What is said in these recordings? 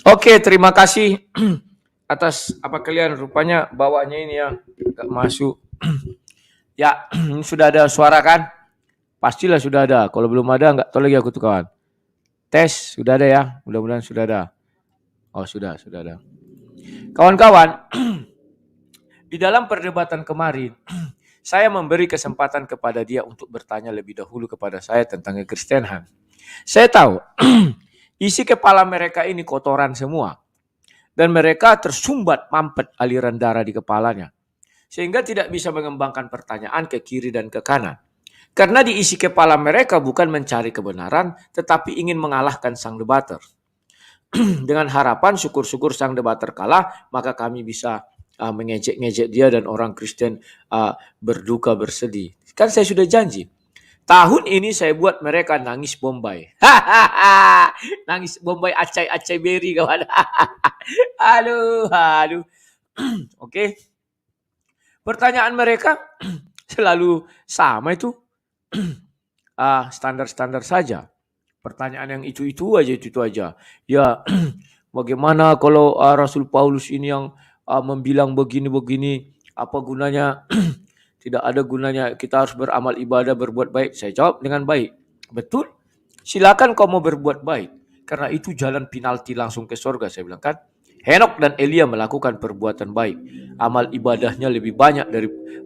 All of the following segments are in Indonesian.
Oke, terima kasih atas apa kalian rupanya bawahnya ini ya nggak masuk. Ya, sudah ada suara kan? Pastilah sudah ada. Kalau belum ada nggak tahu lagi aku tuh kawan. Tes sudah ada ya. Mudah-mudahan sudah ada. Oh sudah ada. Kawan-kawan, di dalam perdebatan kemarin, saya memberi kesempatan kepada dia untuk bertanya lebih dahulu kepada saya tentang kekristenan. Saya tahu isi kepala mereka ini kotoran semua. Dan mereka tersumbat mampet aliran darah di kepalanya. Sehingga tidak bisa mengembangkan pertanyaan ke kiri dan ke kanan. Karena di isi kepala mereka bukan mencari kebenaran, tetapi ingin mengalahkan sang debater. Dengan harapan syukur-syukur sang debater kalah, maka kami bisa mengejek-ngejek dia dan orang Kristen berduka bersedih. Kan saya sudah janji. Tahun ini saya buat mereka nangis Bombay. Nangis Bombay acai-acai berry kawan. Aduh. Oke. Pertanyaan mereka selalu sama itu. Standar-standar saja. Pertanyaan yang itu aja. Ya, bagaimana kalau Rasul Paulus ini yang membilang begini-begini, apa gunanya? Tidak ada gunanya, kita harus beramal ibadah, berbuat baik. Saya jawab dengan baik. Betul, silakan kau mau berbuat baik. Karena itu jalan penalti langsung ke surga, saya bilang kan. Henok dan Elia melakukan perbuatan baik. Amal ibadahnya lebih banyak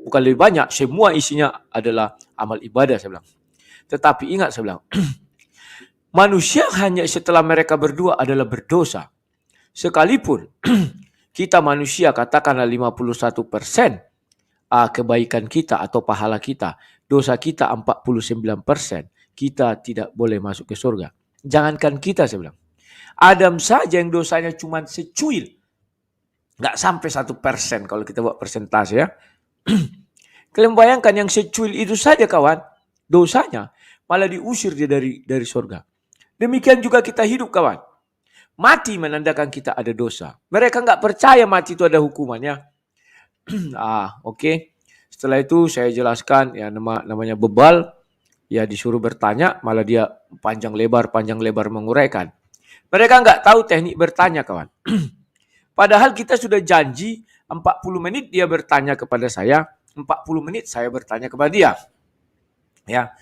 bukan lebih banyak, semua isinya adalah amal ibadah, saya bilang. Tetapi ingat, saya bilang, manusia hanya setelah mereka berdua adalah berdosa. Sekalipun kita manusia katakanlah 51% kebaikan kita atau pahala kita, dosa kita 49%, kita tidak boleh masuk ke surga. Jangankan kita, saya bilang. Adam saja yang dosanya cuma secuil. Nggak sampai 1% kalau kita buat persentase ya. Kalian bayangkan yang secuil itu saja kawan, dosanya malah diusir dia dari surga. Demikian juga kita hidup kawan. Mati menandakan kita ada dosa. Mereka nggak percaya mati itu ada hukumannya. Oke. Setelah itu saya jelaskan ya namanya bebal. Ya disuruh bertanya, malah dia panjang lebar menguraikan. Mereka nggak tahu teknik bertanya kawan. Padahal kita sudah janji 40 menit dia bertanya kepada saya, 40 menit saya bertanya kepada dia. Ya.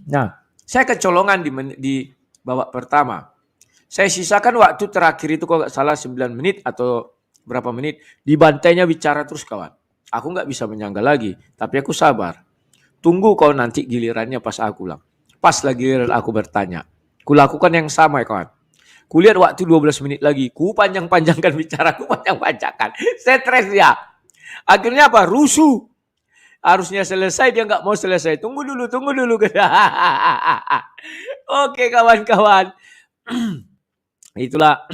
Nah, saya kecolongan di babak pertama. Saya sisakan waktu terakhir itu kalau nggak salah 9 menit atau berapa menit. Dibantainya bicara terus kawan. Aku nggak bisa menyangga lagi, tapi aku sabar. Tunggu kau nanti gilirannya pas aku ulang. Pas lagi giliran aku bertanya. Kulakukan yang sama ya kawan. Kulihat waktu 12 menit lagi. Ku panjang-panjangkan bicara, ku panjang-panjangkan. Stres ya. Akhirnya apa? Rusuh. Harusnya selesai, dia nggak mau selesai. Tunggu dulu. Oke kawan-kawan. Itulah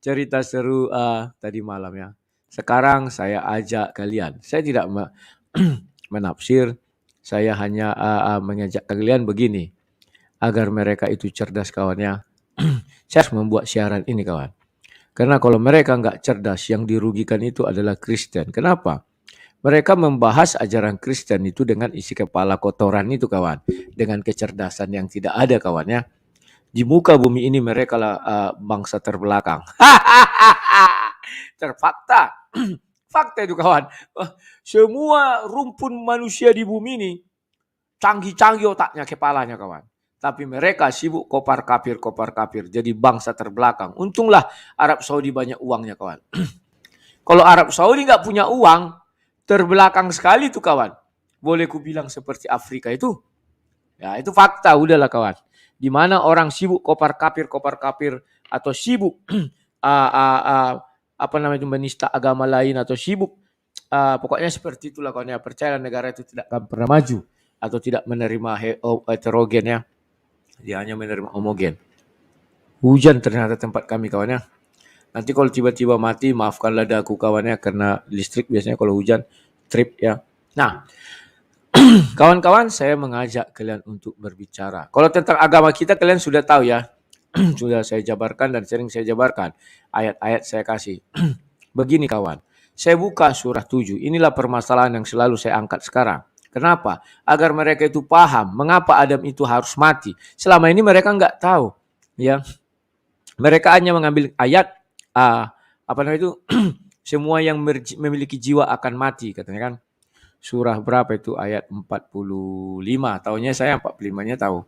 cerita seru tadi malam ya. Sekarang saya ajak kalian. Saya tidak menafsir. Saya hanya mengajak kalian begini. Agar mereka itu cerdas kawannya. Saya harus membuat siaran ini kawan. Karena kalau mereka nggak cerdas, yang dirugikan itu adalah Kristen. Kenapa? Mereka membahas ajaran Kristen itu dengan isi kepala kotoran itu kawan. Dengan kecerdasan yang tidak ada kawannya. Di muka bumi ini mereka lah bangsa terbelakang. Terfakta. Fakta itu kawan. Semua rumpun manusia di bumi ini canggih-canggih otaknya, kepalanya kawan. Tapi mereka sibuk kopar kapir. Jadi bangsa terbelakang. Untunglah Arab Saudi banyak uangnya kawan. Kalau Arab Saudi nggak punya uang, terbelakang sekali tuh kawan. Boleh ku bilang seperti Afrika itu. Ya itu fakta, udahlah kawan. Di mana orang sibuk kopar kapir atau sibuk apa namanya menista agama lain atau sibuk pokoknya seperti itulah kawan ya. Percayalah negara itu tidak akan pernah maju atau tidak menerima heterogen ya. Dia hanya menerima homogen. Hujan ternyata tempat kami kawan ya. Nanti kalau tiba-tiba mati, maafkanlah daku kawannya karena listrik biasanya kalau hujan trip ya. Nah, kawan-kawan saya mengajak kalian untuk berbicara. Kalau tentang agama kita kalian sudah tahu ya. Sudah saya jabarkan dan sering saya jabarkan. Ayat-ayat saya kasih. Begini kawan. Saya buka surah 7. Inilah permasalahan yang selalu saya angkat sekarang. Kenapa? Agar mereka itu paham mengapa Adam itu harus mati. Selama ini mereka nggak tahu. Ya. Mereka hanya mengambil ayat apa namanya itu semua yang memiliki jiwa akan mati katanya kan. Surah berapa itu ayat 45. Tahunya saya 45-nya tahu.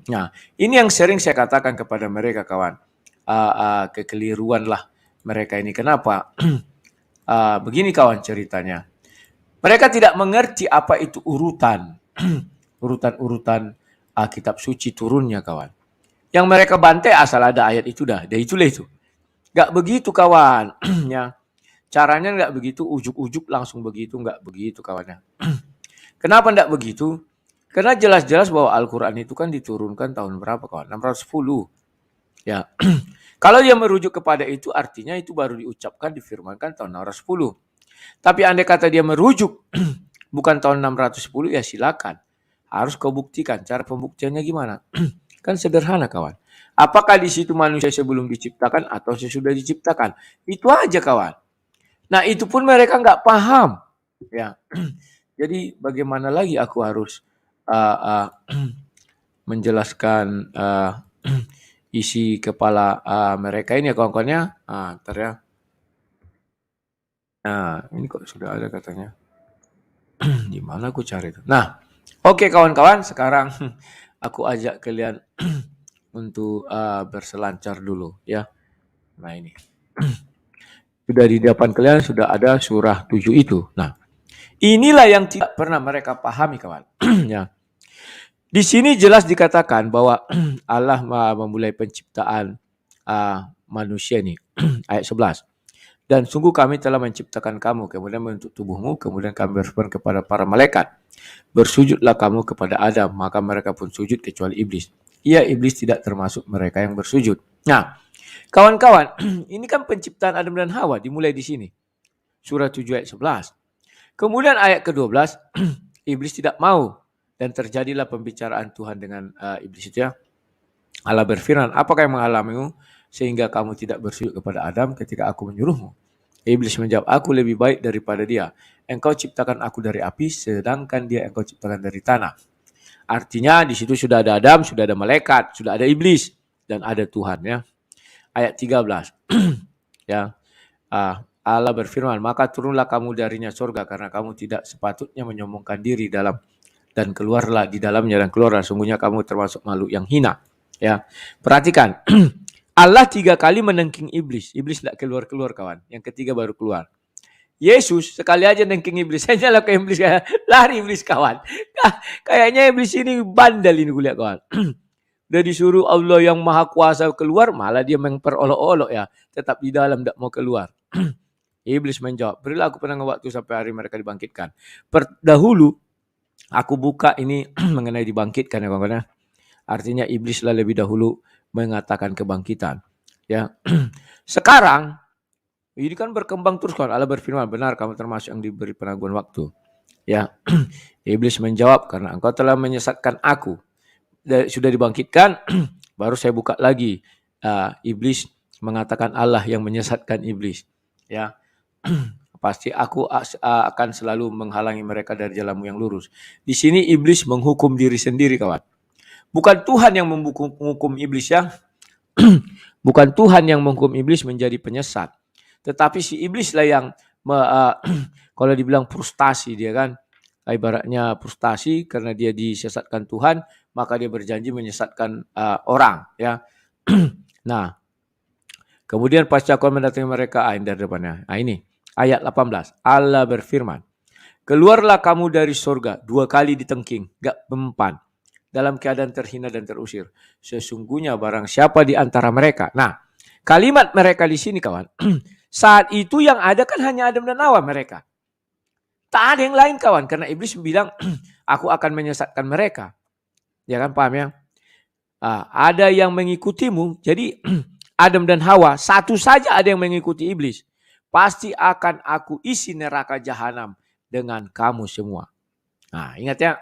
Nah, ini yang sering saya katakan kepada mereka kawan. Kekeliruan lah mereka ini. Kenapa? Begini kawan ceritanya. Mereka tidak mengerti apa itu urutan. Urutan-urutan kitab suci turunnya kawan. Yang mereka bantai asal ada ayat itu dah. Itulah itu. Gak begitu kawan. Ya. Caranya nggak begitu, ujuk-ujuk langsung begitu, nggak begitu kawannya. Kenapa nggak begitu? Karena jelas-jelas bahwa Al-Quran itu kan diturunkan tahun berapa kawan? 610. Ya. Kalau dia merujuk kepada itu artinya itu baru diucapkan, difirmankan tahun 610. Tapi andai kata dia merujuk bukan tahun 610 ya silakan. Harus kau buktikan. Cara pembuktiannya gimana? Kan sederhana kawan. Apakah di situ manusia sebelum diciptakan atau sesudah diciptakan? Itu aja kawan. Nah itu pun mereka nggak paham. Ya. Jadi bagaimana lagi aku harus menjelaskan isi kepala mereka ini ya kawan-kawannya. Ntar ya. Nah ini kok sudah ada katanya. Di mana aku cari itu? Nah, oke kawan-kawan, sekarang aku ajak kalian untuk berselancar dulu ya. Nah ini. Sudah di depan kalian sudah ada surah 7 itu. Nah, inilah yang tidak pernah mereka pahami kawan. Ya. Di sini jelas dikatakan bahwa Allah memulai penciptaan manusia nih. Ayat 11. Dan sungguh kami telah menciptakan kamu, kemudian membentuk tubuhmu, kemudian kami berfirman kepada para malaikat, bersujudlah kamu kepada Adam, maka mereka pun sujud kecuali iblis. Ia iblis tidak termasuk mereka yang bersujud. Nah, kawan-kawan, ini kan penciptaan Adam dan Hawa dimulai di sini. Surah 7 ayat 11. Kemudian ayat ke-12, iblis tidak mau dan terjadilah pembicaraan Tuhan dengan iblis itu ya. Allah berfirman, apakah yang mengalamimu sehingga kamu tidak bersujud kepada Adam ketika aku menyuruhmu? Iblis menjawab, aku lebih baik daripada dia. Engkau ciptakan aku dari api, sedangkan dia engkau ciptakan dari tanah. Artinya di situ sudah ada Adam, sudah ada malaikat, sudah ada iblis, dan ada Tuhan ya. Ayat 13. Ya. Allah berfirman, maka turunlah kamu darinya surga karena kamu tidak sepatutnya menyombongkan diri dalam dan keluarlah di dalamnya dan keluarlah sungguhnya kamu termasuk makhluk yang hina. Ya. Perhatikan. Allah 3 kali menengking iblis. Iblis tidak keluar-keluar kawan. Yang ketiga baru keluar. Yesus sekali aja nengking iblis. Saya nyala ke iblis, lari iblis kawan. Kayaknya iblis ini bandel ini gue lihat kawan. Udah disuruh Allah yang maha kuasa keluar, malah dia memperolok-olok ya. Tetap di dalam tidak mau keluar. Iblis menjawab, berilah aku penangguh waktu sampai hari mereka dibangkitkan. Dahulu aku buka ini mengenai dibangkitkan ya kawan-kawan. Artinya iblislah lebih dahulu mengatakan kebangkitan. Ya. Sekarang ini kan berkembang terus kan. Allah berfirman, benar kamu termasuk yang diberi penangguhan waktu. Ya. Iblis menjawab, karena engkau telah menyesatkan aku. Sudah dibangkitkan, baru saya buka lagi. Iblis mengatakan Allah yang menyesatkan iblis. Ya. Pasti aku akan selalu menghalangi mereka dari jalanmu yang lurus. Di sini iblis menghukum diri sendiri kawan. Bukan Tuhan yang menghukum iblis ya. Bukan Tuhan yang menghukum iblis menjadi penyesat. Tetapi si iblis lah yang kalau dibilang frustasi dia kan. Ibaratnya frustasi karena dia disesatkan Tuhan, maka dia berjanji menyesatkan orang ya. Nah, kemudian pasca aku mendatangi mereka, dari depannya. Nah ini ayat 18. Allah berfirman, keluarlah kamu dari surga. 2 kali ditengking, gak mempan. Dalam keadaan terhina dan terusir. Sesungguhnya barang siapa di antara mereka. Nah, kalimat mereka di sini kawan. Saat itu yang ada kan hanya Adam dan Hawa mereka. Tak ada yang lain kawan. Karena iblis bilang, aku akan menyesatkan mereka. Ya kan, paham ya? Ada yang mengikutimu. Jadi Adam dan Hawa, satu saja ada yang mengikuti iblis. Pasti akan aku isi neraka jahanam dengan kamu semua. Nah, ingat ya.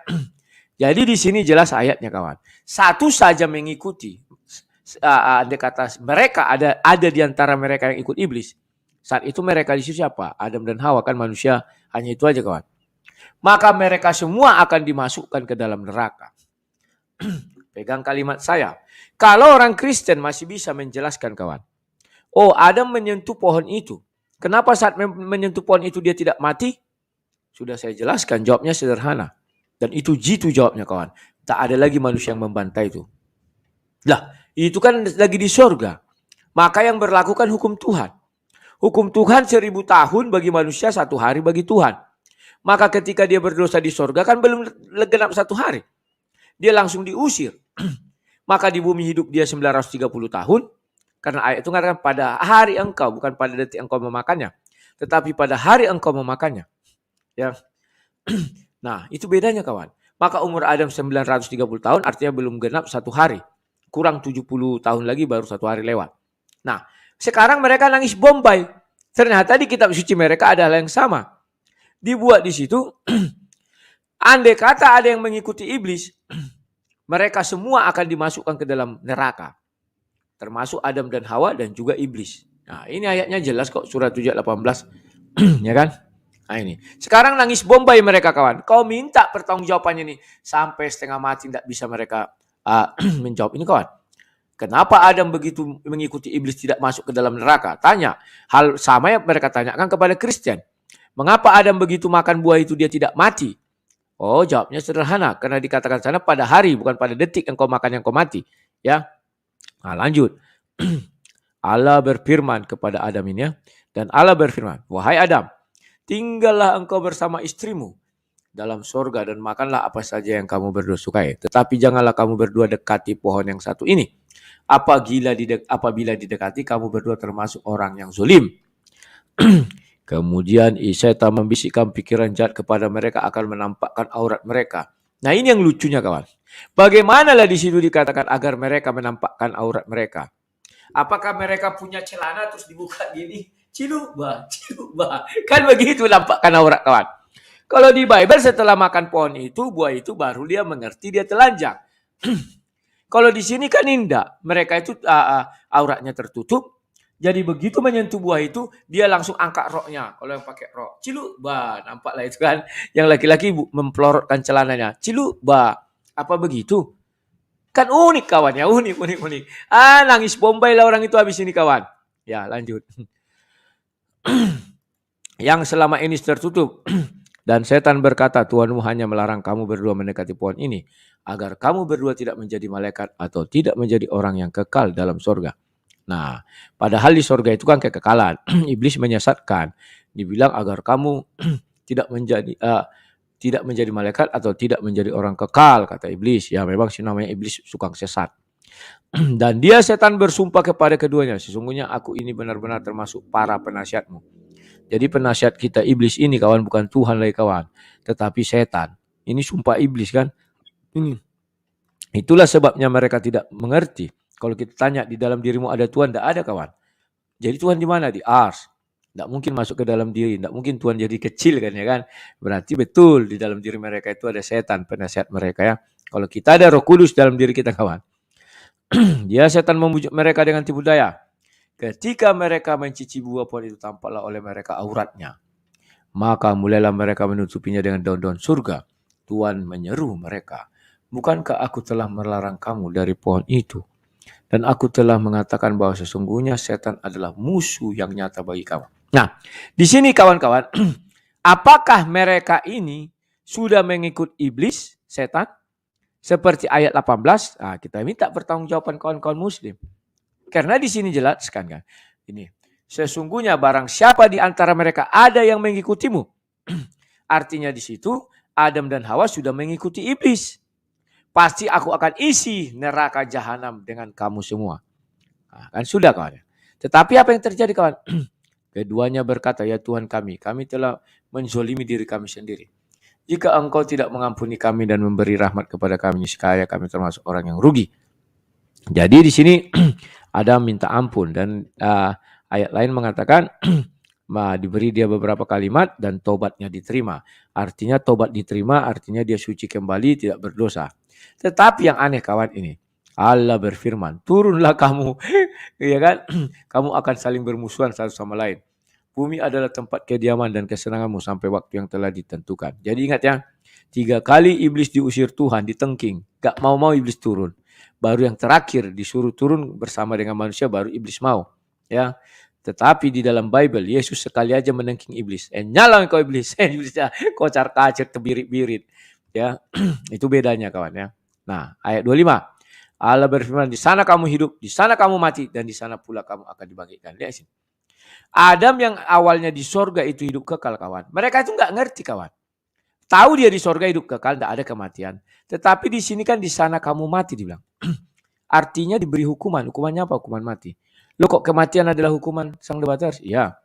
Jadi di sini jelas ayatnya kawan. Satu saja mengikuti. Andai kata mereka ada di antara mereka yang ikut iblis. Saat itu mereka di situ siapa? Adam dan Hawa kan manusia. Hanya itu aja kawan. Maka mereka semua akan dimasukkan ke dalam neraka. Pegang kalimat saya. Kalau orang Kristen masih bisa menjelaskan kawan. Oh, Adam menyentuh pohon itu. Kenapa saat menyentuh pohon itu dia tidak mati? Sudah saya jelaskan, jawabnya sederhana. Dan itu jitu jawabnya kawan. Tak ada lagi manusia yang membantai itu. Lah, itu kan lagi di sorga. Maka yang berlaku kan hukum Tuhan. Hukum Tuhan 1000 tahun bagi manusia, 1 hari bagi Tuhan. Maka ketika dia berdosa di sorga kan belum genap 1 hari. Dia langsung diusir. Maka di bumi hidup dia 930 tahun. Karena ayat itu mengatakan pada hari engkau, bukan pada detik engkau memakannya. Tetapi pada hari engkau memakannya. Ya. Nah, itu bedanya kawan. Maka umur Adam 930 tahun artinya belum genap 1 hari. Kurang 70 tahun lagi baru 1 hari lewat. Nah, sekarang mereka nangis Bombay. Ternyata di kitab suci mereka ada hal yang sama. Dibuat di situ, andai kata ada yang mengikuti iblis, mereka semua akan dimasukkan ke dalam neraka. Termasuk Adam dan Hawa dan juga iblis. Nah, ini ayatnya jelas kok, surat 7 ayat 18. Ya kan? Nah ini. Sekarang nangis Bombay mereka kawan. Kau minta pertanggungjawabannya nih. Sampai setengah mati tidak bisa mereka menjawab. Ini kawan. Kenapa Adam begitu mengikuti iblis tidak masuk ke dalam neraka? Tanya. Hal sama yang mereka tanyakan kepada Kristen. Mengapa Adam begitu makan buah itu dia tidak mati? Oh, jawabnya sederhana. Karena dikatakan sana pada hari, bukan pada detik yang kau makan yang kau mati. Ya. Nah, lanjut. Allah berfirman kepada Adam ini ya. Dan Allah berfirman, wahai Adam, tinggallah engkau bersama istrimu dalam sorga dan makanlah apa saja yang kamu berdua sukai. Tetapi janganlah kamu berdua dekati pohon yang satu ini. Apabila didekati, kamu berdua termasuk orang yang zulim. Kemudian setan membisikkan pikiran jahat kepada mereka akan menampakkan aurat mereka. Nah ini yang lucunya kawan. Bagaimanalah di situ dikatakan agar mereka menampakkan aurat mereka. Apakah mereka punya celana terus dibuka gini? Ciluba. Kan begitu nampakkan aurat kawan. Kalau di Bible setelah makan pohon itu, buah itu baru dia mengerti dia telanjang. Kalau di sini kan indah. Mereka itu auratnya tertutup. Jadi begitu menyentuh buah itu, dia langsung angkat roknya. Kalau yang pakai rok, ciluba, nampaklah itu kan. Yang laki-laki mempelorotkan celananya, ciluba. Apa begitu? Kan unik kawan ya, unik. Nangis Bombay lah orang itu habis ini kawan. Ya lanjut. Yang selama ini tertutup. Dan setan berkata, Tuhanmu hanya melarang kamu berdua mendekati pohon ini. Agar kamu berdua tidak menjadi malaikat atau tidak menjadi orang yang kekal dalam sorga. Nah, padahal di sorga itu kan kekekalan. Iblis menyesatkan. Dibilang agar kamu tidak menjadi malaikat atau tidak menjadi orang kekal, kata iblis. Ya memang sih namanya iblis suka sesat. Dan dia setan bersumpah kepada keduanya, sesungguhnya aku ini benar-benar termasuk para penasihatmu. Jadi penasihat kita iblis ini kawan, bukan Tuhan lagi kawan, tetapi setan. Ini sumpah iblis kan. Itulah sebabnya mereka tidak mengerti. Kalau kita tanya di dalam dirimu ada Tuhan, tidak ada kawan. Jadi Tuhan di mana? Di ars. Tidak mungkin masuk ke dalam diri. Tidak mungkin Tuhan jadi kecil kan ya kan. Berarti betul di dalam diri mereka itu ada setan, penasihat mereka ya. Kalau kita ada Roh Kudus dalam diri kita kawan. Dia setan membujuk mereka dengan tipu daya. Ketika mereka mencicipi buah pohon itu tampaklah oleh mereka auratnya. Maka mulailah mereka menutupinya dengan daun-daun surga. Tuhan menyeru mereka. Bukankah aku telah melarang kamu dari pohon itu? Dan aku telah mengatakan bahwa sesungguhnya setan adalah musuh yang nyata bagi kamu. Nah, di sini kawan-kawan, apakah mereka ini sudah mengikut iblis, setan? Seperti ayat 18, kita minta pertanggungjawaban kawan-kawan muslim. Karena di sini jelaskan kan. Ini, sesungguhnya barang siapa di antara mereka ada yang mengikutimu. Artinya di situ Adam dan Hawa sudah mengikuti iblis. Pasti aku akan isi neraka jahanam dengan kamu semua. Nah, kan sudah kawan. Tetapi apa yang terjadi kawan? Keduanya berkata, ya Tuhan kami telah menzolimi diri kami sendiri. Jika engkau tidak mengampuni kami dan memberi rahmat kepada kami, niscaya kami termasuk orang yang rugi. Jadi di sini Adam minta ampun dan ayat lain mengatakan diberi dia beberapa kalimat dan tobatnya diterima. Artinya tobat diterima, artinya dia suci kembali, tidak berdosa. Tetapi yang aneh kawan ini, Allah berfirman, turunlah kamu, ya kan? Kamu akan saling bermusuhan satu sama lain. Bumi adalah tempat kediaman dan kesenanganmu sampai waktu yang telah ditentukan. Jadi ingat ya, 3 kali iblis diusir Tuhan, ditengking, gak mau iblis turun. Baru yang terakhir disuruh turun bersama dengan manusia baru iblis mau. Ya. Tetapi di dalam Bible Yesus sekali aja menengking iblis. Nyala kau iblis. Iblisnya kocar-kacir terbirit-birit. Ya. Itu bedanya kawan ya. Nah, ayat 25. Allah berfirman, di sana kamu hidup, di sana kamu mati, dan di sana pula kamu akan dibangkitkan. Lihat sini. Adam yang awalnya di sorga itu hidup kekal kawan. Mereka itu nggak ngerti kawan. Tahu dia di sorga hidup kekal, tidak ada kematian. Tetapi di sini kan di sana kamu mati dibilang. Artinya diberi hukuman. Hukumannya apa? Hukuman mati. Loh kok kematian adalah hukuman sang debaters? Ya.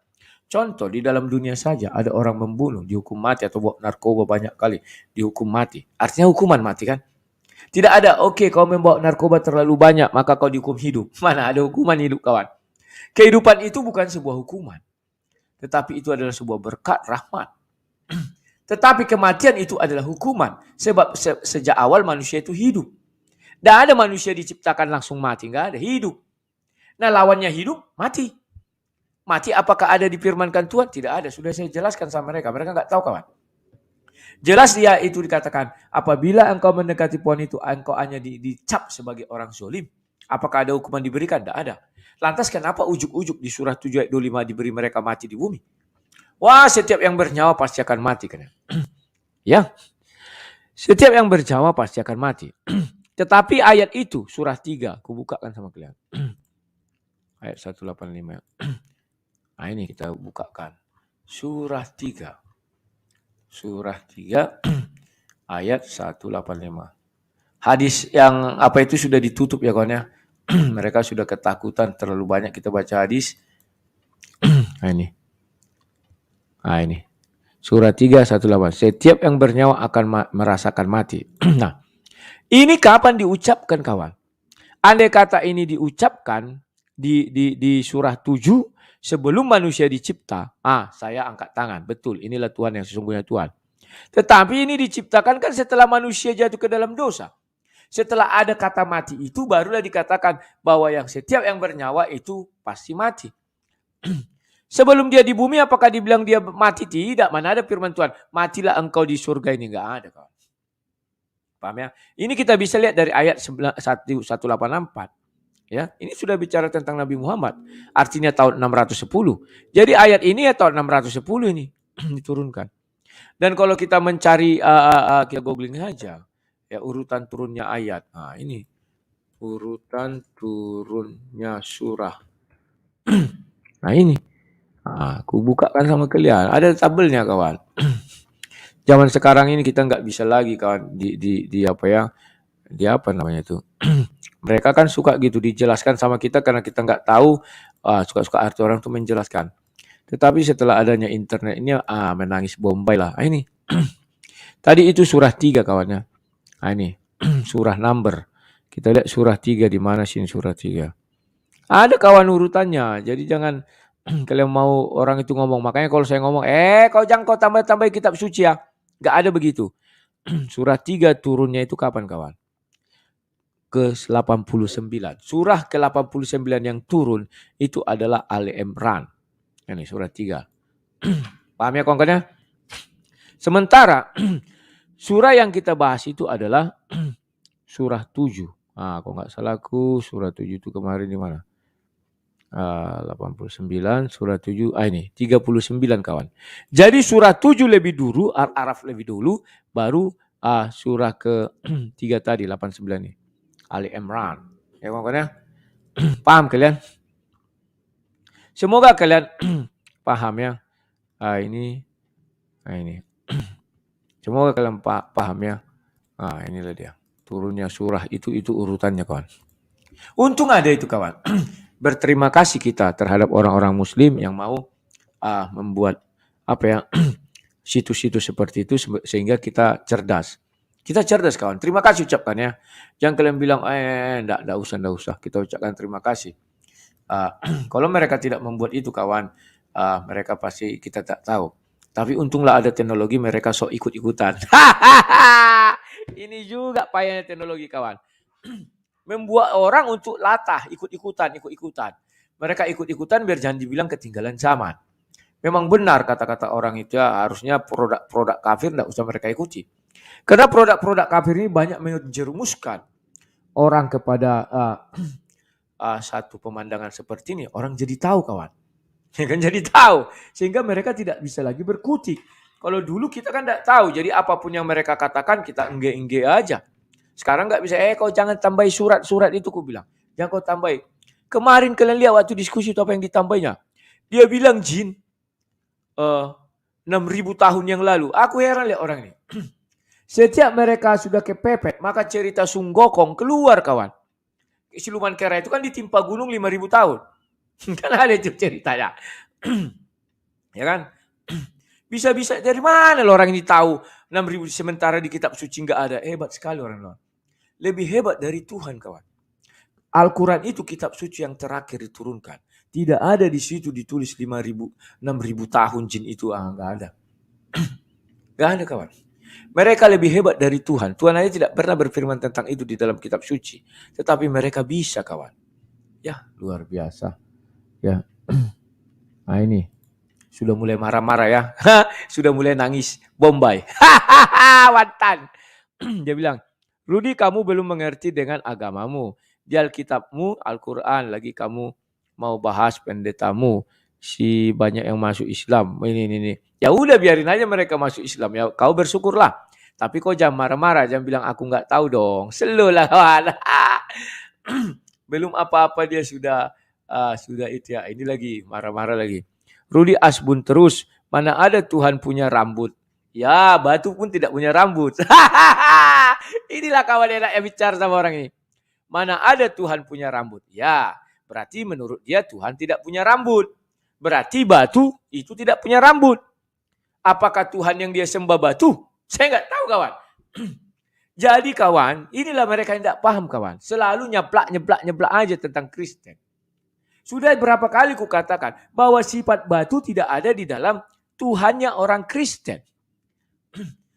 Contoh di dalam dunia saja ada orang membunuh dihukum mati atau bawa narkoba banyak kali dihukum mati. Artinya hukuman mati kan? Tidak ada, oke kau membawa narkoba terlalu banyak maka kau dihukum hidup. Mana ada hukuman hidup kawan? Kehidupan itu bukan sebuah hukuman. Tetapi itu adalah sebuah berkat rahmat. Tetapi kematian itu adalah hukuman. Sebab sejak awal manusia itu hidup. Tidak ada manusia diciptakan langsung mati. Tidak ada, hidup. Nah lawannya hidup, mati. Mati apakah ada difirmankan Tuhan? Tidak ada, sudah saya jelaskan sama mereka. Mereka nggak tahu kawan. Jelas dia itu dikatakan, apabila engkau mendekati pohon itu, engkau hanya dicap sebagai orang zolim. Apakah ada hukuman diberikan? Tidak ada. Lantas kenapa ujuk-ujuk di surah 7 ayat 25 diberi mereka mati di bumi? Wah, setiap yang bernyawa pasti akan mati kan? Ya. Setiap yang bernyawa pasti akan mati. Tetapi ayat itu surah 3, aku bukakan sama kalian. Ayat 185. Nah, ini kita bukakan. Surah 3. Surah 3 ayat 185. Hadis yang apa itu sudah ditutup ya kawan ya. Mereka sudah ketakutan terlalu banyak kita baca hadis. Nah ini. Nah ini. Surah 3, 185. Setiap yang bernyawa akan merasakan mati. Nah, ini kapan diucapkan kawan? Andai kata ini diucapkan di surah 7 sebelum manusia dicipta, saya angkat tangan. Betul, inilah Tuhan yang sesungguhnya Tuhan. Tetapi ini diciptakan kan setelah manusia jatuh ke dalam dosa. Setelah ada kata mati itu barulah dikatakan bahwa yang setiap yang bernyawa itu pasti mati. Sebelum dia di bumi apakah dibilang dia mati? Tidak, mana ada firman Tuhan, matilah engkau di surga ini. Enggak ada kawan. Paham ya? Ini kita bisa lihat dari ayat 184. Ya, ini sudah bicara tentang Nabi Muhammad. Artinya tahun 610. Jadi ayat ini ya tahun 610 ini diturunkan. Dan kalau kita mencari, kita googling saja. Ya, urutan turunnya ayat. Nah, ini. Urutan turunnya surah. Nah, ini. Aku bukakan sama kalian. Ada tabelnya kawan. Zaman sekarang ini kita nggak bisa lagi kawan di apa ya? Di apa namanya itu? Mereka kan suka gitu dijelaskan sama kita karena kita nggak tahu, suka-suka arti orang tuh menjelaskan. Tetapi setelah adanya internet ini menangis bombay lah. Ini. Tadi itu surah 3 kawannya. Ini surah number. Kita lihat surah 3 di mana sih surah 3. Ada kawan urutannya. Jadi jangan kalian mau orang itu ngomong. Makanya kalau saya ngomong, kau jangan kau tambah-tambah kitab suci ya. Gak ada begitu. Surah 3 turunnya itu kapan kawan? Ke-89. Surah ke-89 yang turun itu adalah Ali Imran. Ini surah 3. Paham ya kawan-kawan? Sementara surah yang kita bahas itu adalah surah 7. Kalau nggak salah aku surah 7 itu kemarin di mana? 89, surah 7, ini 39 kawan. Jadi surah 7 lebih dulu, Al-Araf lebih dulu, baru surah ke-3 tadi, 89 nih. Ali Imran. Ya kawan-kawan ya? Paham kalian? Semoga kalian paham ya. Ini. Semoga kalian paham ya. Inilah dia. Turunnya surah itu urutannya kawan. Untung ada itu kawan. Berterima kasih kita terhadap orang-orang muslim yang mau membuat situs-situs seperti itu sehingga kita cerdas. Kita cerdas kawan. Terima kasih ucapkan ya. Jangan kalian bilang enggak usah. Kita ucapkan terima kasih. Kalau mereka tidak membuat itu kawan, mereka pasti kita tak tahu. Tapi untunglah ada teknologi, mereka sok ikut-ikutan. Ini juga payahnya teknologi kawan. Membuat orang untuk latah, ikut-ikutan. Mereka ikut-ikutan biar jangan dibilang ketinggalan zaman. Memang benar kata-kata orang itu harusnya produk kafir tidak usah mereka ikuti. Karena produk-produk kafir ini banyak menjerumuskan orang kepada satu pemandangan seperti ini, orang jadi tahu kawan. Ya kan jadi tahu. Sehingga mereka tidak bisa lagi berkutik. Kalau dulu kita kan tidak tahu. Jadi apapun yang mereka katakan kita engge-engge aja. Sekarang nggak bisa. Kau jangan tambahi surat-surat itu, ku bilang. Jangan kau tambahi. Kemarin kalian lihat waktu diskusi itu apa yang ditambahinya. Dia bilang jin 6.000 tahun yang lalu. Aku heran lihat orang ini. Setiap mereka sudah kepepet, maka cerita Sunggokong keluar kawan. Siluman kera itu kan ditimpa gunung 5.000 tahun. Kan ada itu ceritanya. Ya kan? Bisa-bisa dari mana lo orang ini tahu 6.000 sementara di kitab suci nggak ada. Hebat sekali orang lo. Lebih hebat dari Tuhan kawan. Al-Quran itu kitab suci yang terakhir diturunkan. Tidak ada di situ ditulis 5.000, 6.000 tahun jin itu. Nggak ada. Nggak ada kawan. Mereka lebih hebat dari Tuhan. Tuhan aja tidak pernah berfirman tentang itu di dalam kitab suci. Tetapi mereka bisa kawan. Ya luar biasa. Ya. Nah ini. Sudah mulai marah-marah ya. Sudah mulai nangis. Bombay. Wantan. Dia bilang, Rudi kamu belum mengerti dengan agamamu. Di Alkitabmu, Al-Quran. Lagi kamu mau bahas pendetamu. Si banyak yang masuk Islam. Ini. Ya udah biarin aja mereka masuk Islam. Ya kau bersyukurlah. Tapi kau jangan marah-marah. Jangan bilang aku nggak tahu dong. Selulah kawan. Belum apa-apa dia sudah itu ya. Ini lagi marah-marah lagi. Rudi asbun terus. Mana ada Tuhan punya rambut. Ya batu pun tidak punya rambut. Inilah kawan enak yang bicara sama orang ini. Mana ada Tuhan punya rambut. Ya berarti menurut dia Tuhan tidak punya rambut. Berarti batu itu tidak punya rambut. Apakah Tuhan yang dia sembah batu? Saya nggak tahu kawan. Jadi kawan, inilah mereka yang tidak paham kawan. Selalu nyeplak aja tentang Kristen. Sudah berapa kali ku katakan bahwa sifat batu tidak ada di dalam Tuhannya orang Kristen.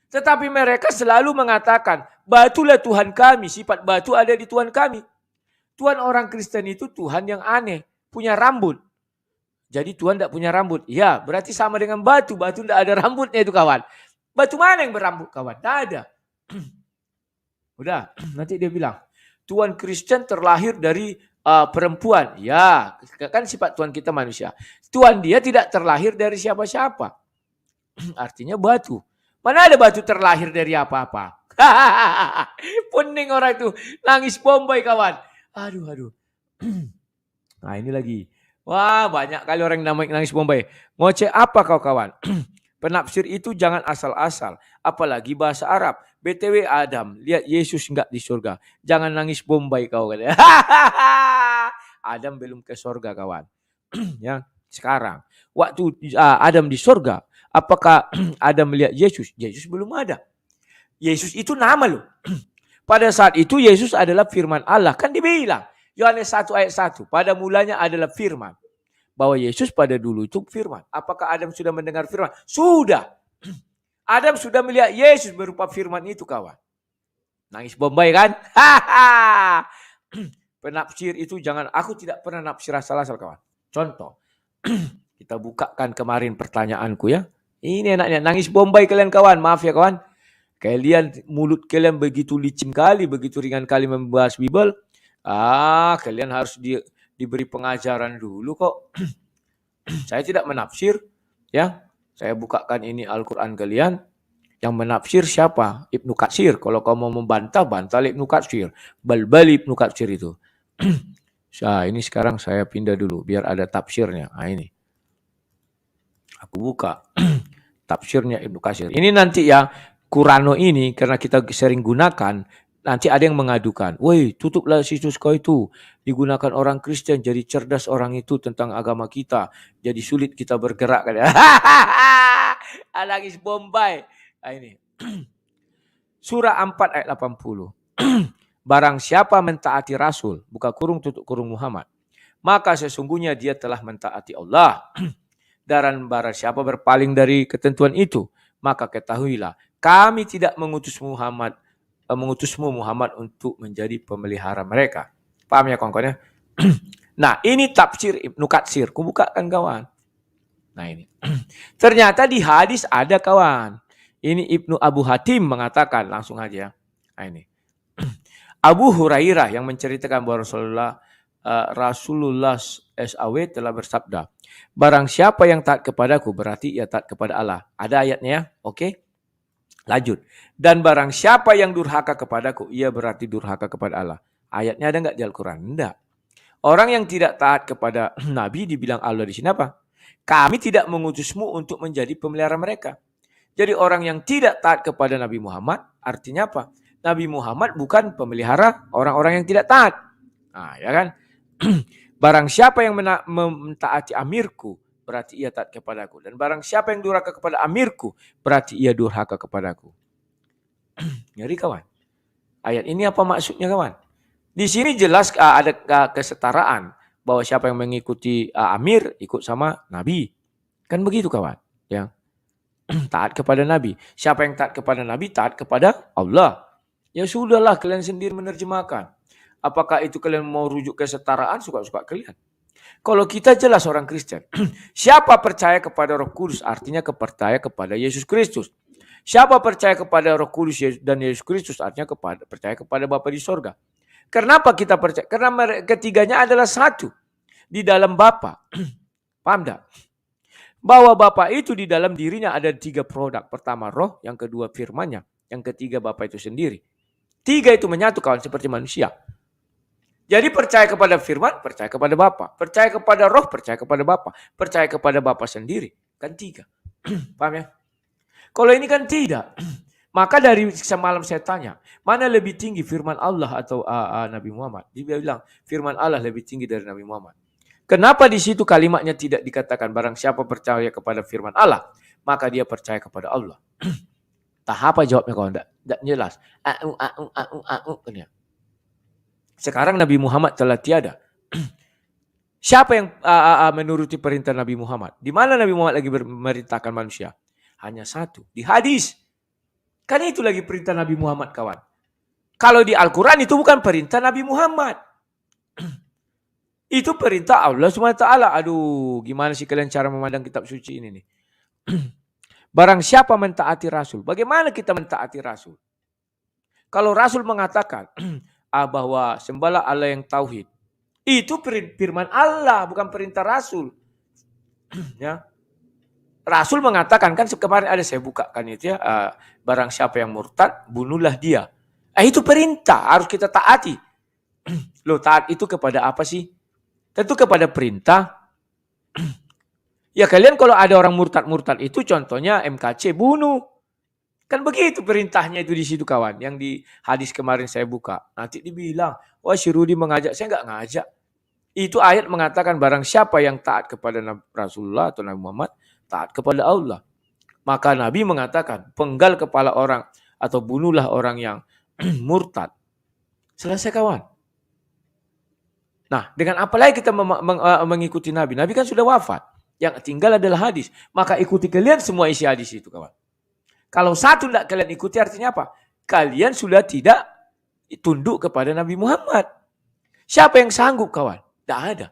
Tetapi mereka selalu mengatakan, batulah Tuhan kami, sifat batu ada di Tuhan kami. Tuhan orang Kristen itu Tuhan yang aneh, punya rambut. Jadi Tuhan tidak punya rambut. Ya, berarti sama dengan batu. Batu tidak ada rambutnya itu kawan. Batu mana yang berambut kawan? Tidak ada. Udah, nanti dia bilang, Tuhan Kristen terlahir dari perempuan. Ya, kan sifat Tuhan kita manusia. Tuhan dia tidak terlahir dari siapa-siapa. Artinya batu. Mana ada batu terlahir dari apa-apa? Pening orang itu. Nangis Bombay kawan. Aduh. Nah ini lagi. Wah banyak kali orang yang nangis Bombay. Ngoceh apa kau kawan? Penafsir itu jangan asal-asal. Apalagi bahasa Arab. BTW Adam, lihat Yesus enggak di surga. Jangan nangis Bombay kau. Adam belum ke surga kawan. Ya, sekarang. Waktu Adam di surga. Apakah Adam melihat Yesus? Yesus belum ada. Yesus itu nama loh. Pada saat itu Yesus adalah firman Allah. Kan dibilang. Yohanes 1 ayat 1. Pada mulanya adalah firman. Bahwa Yesus pada dulu itu firman. Apakah Adam sudah mendengar firman? Sudah. Adam sudah melihat Yesus berupa firman itu kawan. Nangis Bombay kan? Penafsir itu jangan. Aku tidak pernah nafsir asal-asal kawan. Contoh. Kita bukakan kemarin pertanyaanku ya. Ini enaknya. Nangis Bombay kalian kawan. Maaf ya kawan. Kalian mulut kalian begitu licin kali. Begitu ringan kali membahas Bible. Kalian harus diberi pengajaran dulu kok. Saya tidak menafsir. Ya, saya bukakan ini Al-Quran kalian. Yang menafsir siapa? Ibnu Katsir. Kalau kau mau membantah, bantah Ibnu Katsir. Bal-bal Ibnu Katsir itu. Nah, ini sekarang saya pindah dulu. Biar ada tafsirnya. Nah, ini. Aku buka. Tafsirnya Ibnu Katsir. Ini nanti ya, Qurano ini, karena kita sering gunakan, nanti ada yang mengadukan, woi tutuplah situs kau itu, digunakan orang Kristen, jadi cerdas orang itu tentang agama kita, jadi sulit kita bergerak. Nangis Bombay. Nah, ini. Surah 4 ayat 80. Barang siapa mentaati Rasul, buka kurung tutup kurung Muhammad, maka sesungguhnya dia telah mentaati Allah. Dan barang siapa berpaling dari ketentuan itu, maka ketahuilah, kami tidak mengutusmu Muhammad untuk menjadi pemelihara mereka. Paham ya kawan-kawan ya? Nah ini tafsir Ibnu Katsir. Kubukakan kawan. Nah ini. Ternyata di hadis ada kawan. Ini Ibnu Abu Hatim mengatakan. Langsung aja ya. Nah ini. Abu Hurairah yang menceritakan bahwa Rasulullah SAW telah bersabda, barang siapa yang taat kepadaku berarti ia taat kepada Allah. Ada ayatnya ya? Oke. Lanjut. Dan barang siapa yang durhaka kepadaku, ia berarti durhaka kepada Allah. Ayatnya ada enggak di Al-Quran? Enggak. Orang yang tidak taat kepada Nabi dibilang Allah di sini apa? Kami tidak mengutusmu untuk menjadi pemelihara mereka. Jadi orang yang tidak taat kepada Nabi Muhammad artinya apa? Nabi Muhammad bukan pemelihara orang-orang yang tidak taat. Nah, ya kan? Barang siapa yang mentaati amirku, berarti ia taat kepadaku. Dan barang siapa yang durhaka kepada amirku, berarti ia durhaka kepadaku. Ngeri kawan. Ayat ini apa maksudnya kawan? Di sini jelas ada kesetaraan. Bahwa siapa yang mengikuti amir, ikut sama Nabi. Kan begitu kawan. Ya. Taat kepada Nabi. Siapa yang taat kepada Nabi, taat kepada Allah. Ya sudahlah kalian sendiri menerjemahkan. Apakah itu kalian mau rujuk kesetaraan, suka-suka kalian. Kalau kita jelas orang Kristen. Siapa percaya kepada Roh Kudus, artinya percaya kepada Yesus Kristus. Siapa percaya kepada Roh Kudus dan Yesus Kristus, artinya percaya kepada Bapa di sorga. Kenapa kita percaya? Karena ketiganya adalah satu. Di dalam Bapa. Paham tak? Bahwa Bapa itu di dalam dirinya ada 3 produk. Pertama roh, yang kedua firman-Nya, yang ketiga Bapa itu sendiri. 3 itu menyatu kawan seperti manusia. Jadi percaya kepada firman, percaya kepada Bapa. Percaya kepada roh, percaya kepada Bapa. Percaya kepada Bapa sendiri. Kan 3. Paham ya? Kalau ini kan tidak. Maka dari semalam saya tanya, mana lebih tinggi firman Allah atau Nabi Muhammad? Dia bilang, firman Allah lebih tinggi dari Nabi Muhammad. Kenapa di situ kalimatnya tidak dikatakan barang siapa percaya kepada firman Allah, maka dia percaya kepada Allah. Tahap apa jawabnya kawan? Tidak jelas. Sekarang Nabi Muhammad telah tiada. Siapa yang menuruti perintah Nabi Muhammad? Di mana Nabi Muhammad lagi memerintahkan manusia? Hanya satu. Di hadis. Kan itu lagi perintah Nabi Muhammad kawan. Kalau di Al-Quran itu bukan perintah Nabi Muhammad. Itu perintah Allah SWT. Aduh, gimana sih kalian cara memandang kitab suci ini nih? Barang siapa mentaati Rasul. Bagaimana kita mentaati Rasul? Kalau Rasul mengatakan bahwa sembahlah Allah yang tauhid. Itu firman Allah, bukan perintah Rasul. Ya. Rasul mengatakan, kan kemarin ada saya bukakan itu ya. Barang siapa yang murtad, bunuhlah dia. Itu perintah, harus kita taati. Loh, taat itu kepada apa sih? Tentu kepada perintah. Ya kalian kalau ada orang murtad-murtad itu contohnya MKC bunuh. Kan begitu perintahnya itu di situ kawan. Yang di hadis kemarin saya buka. Nanti dibilang, wah si Rudi mengajak. Saya nggak ngajak. Itu ayat mengatakan barang siapa yang taat kepada Rasulullah atau Nabi Muhammad, taat kepada Allah. Maka Nabi mengatakan, penggal kepala orang atau bunuhlah orang yang murtad. Selesai kawan. Nah, dengan apa lagi kita mengikuti Nabi? Nabi kan sudah wafat. Yang tinggal adalah hadis. Maka ikuti kalian semua isi hadis itu, kawan. Kalau satu tidak kalian ikuti artinya apa? Kalian sudah tidak tunduk kepada Nabi Muhammad. Siapa yang sanggup, kawan? Tidak ada.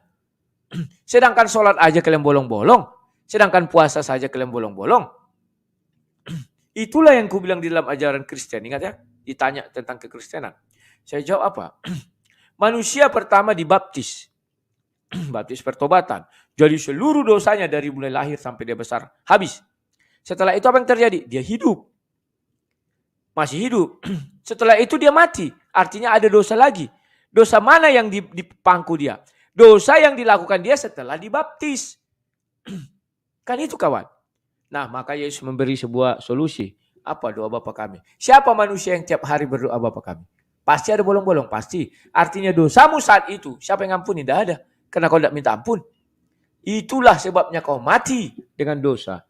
Sedangkan sholat aja kalian bolong-bolong. Sedangkan puasa saja kalian bolong-bolong. Itulah yang ku bilang di dalam ajaran Kristen. Ingat ya? Ditanya tentang kekristenan. Saya jawab apa? Manusia pertama dibaptis. Baptis pertobatan. Jadi seluruh dosanya dari mulai lahir sampai dia besar habis. Setelah itu apa yang terjadi? Dia hidup. Masih hidup. Setelah itu dia mati. Artinya ada dosa lagi. Dosa mana yang dipangku dia? Dosa yang dilakukan dia setelah dibaptis. Kan itu kawan. Nah maka Yesus memberi sebuah solusi. Apa doa Bapa kami? Siapa manusia yang tiap hari berdoa Bapa kami? Pasti ada bolong-bolong, pasti. Artinya dosamu saat itu, siapa yang ampuni? Tidak ada. Karena kau tidak minta ampun. Itulah sebabnya kau mati dengan dosa.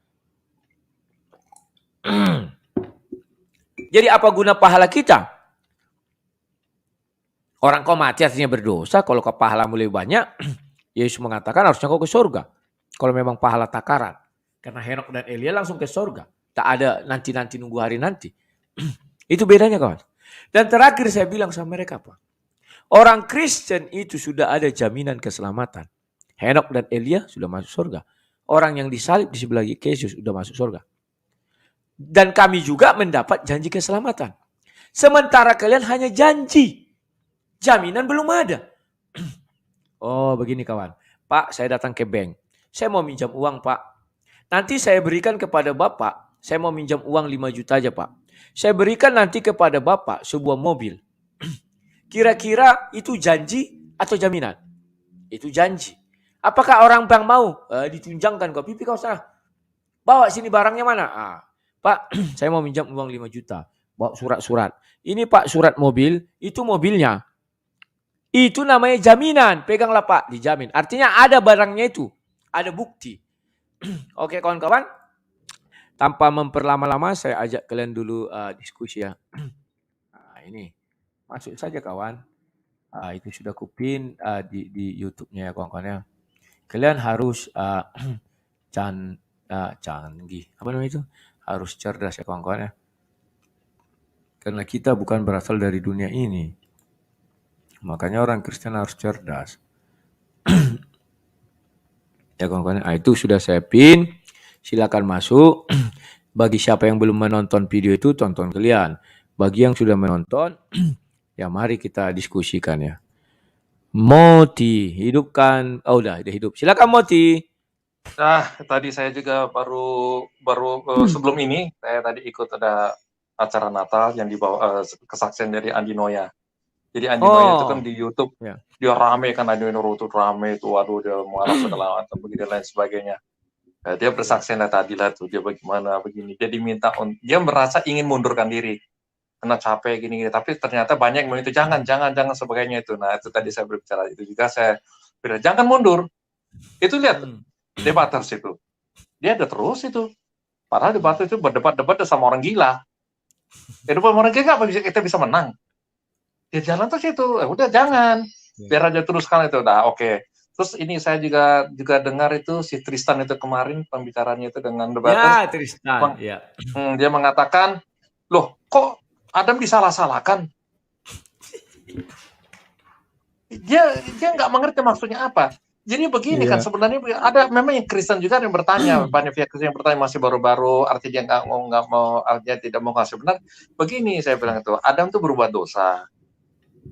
Jadi apa guna pahala kita? Orang kau mati artinya berdosa. Kalau kau pahala mulai banyak, Yesus mengatakan harusnya kau ke surga. Kalau memang pahala takaran. Karena Henok dan Elia langsung ke surga. Tak ada nanti-nanti nunggu hari nanti. Itu bedanya kawan. Dan terakhir saya bilang sama mereka apa? Orang Kristen itu sudah ada jaminan keselamatan. Henok dan Elia sudah masuk surga. Orang yang disalib di sebelah Yesus sudah masuk surga. Dan kami juga mendapat janji keselamatan. Sementara kalian hanya janji. Jaminan belum ada. Oh begini kawan, Pak saya datang ke bank, saya mau minjam uang Pak. Nanti saya berikan kepada Bapak, saya mau minjam uang 5 juta aja Pak. Saya berikan nanti kepada Bapak sebuah mobil. Kira-kira itu janji atau jaminan? Itu janji. Apakah orang bank mau? Ditunjangkan kok, pipi kau sana. Bawa sini barangnya mana? Pak, saya mau minjam uang 5 juta. Bawa surat-surat. Ini Pak surat mobil, itu mobilnya. Itu namanya jaminan. Peganglah Pak, dijamin. Artinya ada barangnya itu. Ada bukti. Oke kawan-kawan. Tanpa memperlama-lama saya ajak kalian dulu diskusi ya. Nah, ini. Masuk saja kawan. Itu sudah kupin di YouTube-nya ya kawan-kawan ya. Kalian harus canggih. Apa namanya itu? Harus cerdas ya kawan-kawan ya. Karena kita bukan berasal dari dunia ini. Makanya orang Kristen harus cerdas. Ya kawan-kawan, itu sudah saya pin. Silakan masuk. Bagi siapa yang belum menonton video itu, tonton kalian. Bagi yang sudah menonton, ya mari kita diskusikan ya. Moti, hidupkan. Oh udah hidup. Silakan Moti. Tadi saya juga baru sebelum ini saya tadi ikut ada acara Natal yang dibawa kesaksian dari Andi Noya. Jadi Andi Noya itu kan di YouTube dia rame kan, Andi Noya itu rame itu, waduh dia marah segala macam begini lain sebagainya. Dia bersaksian tadi lah tuh dia bagaimana begini. Dia diminta dia merasa ingin mundurkan diri karena capek gini, tapi ternyata banyak yang itu jangan sebagainya itu. Nah itu tadi saya berbicara itu juga saya bilang jangan mundur. Itu lihat debaters itu. Dia ada terus itu. Padahal debat itu berdebat sama orang gila. Debat orang gila apa bisa kita bisa menang? Dia jalan terus itu. Udah jangan. Biar aja teruskan itu. Nah, oke. Terus ini saya juga dengar itu si Tristan itu kemarin pembicaranya itu dengan debaters. Ya, Tristan. Dia mengatakan, "Loh, kok Adam disalah-salahkan?" Dia nggak mengerti maksudnya apa. Jadi begini kan sebenarnya ada memang yang Kristen juga yang bertanya, banyak pihak Kristen yang bertanya masih baru-baru, artinya nggak mau artinya tidak mau kasih benar. Begini saya bilang itu, Adam tuh berbuat dosa.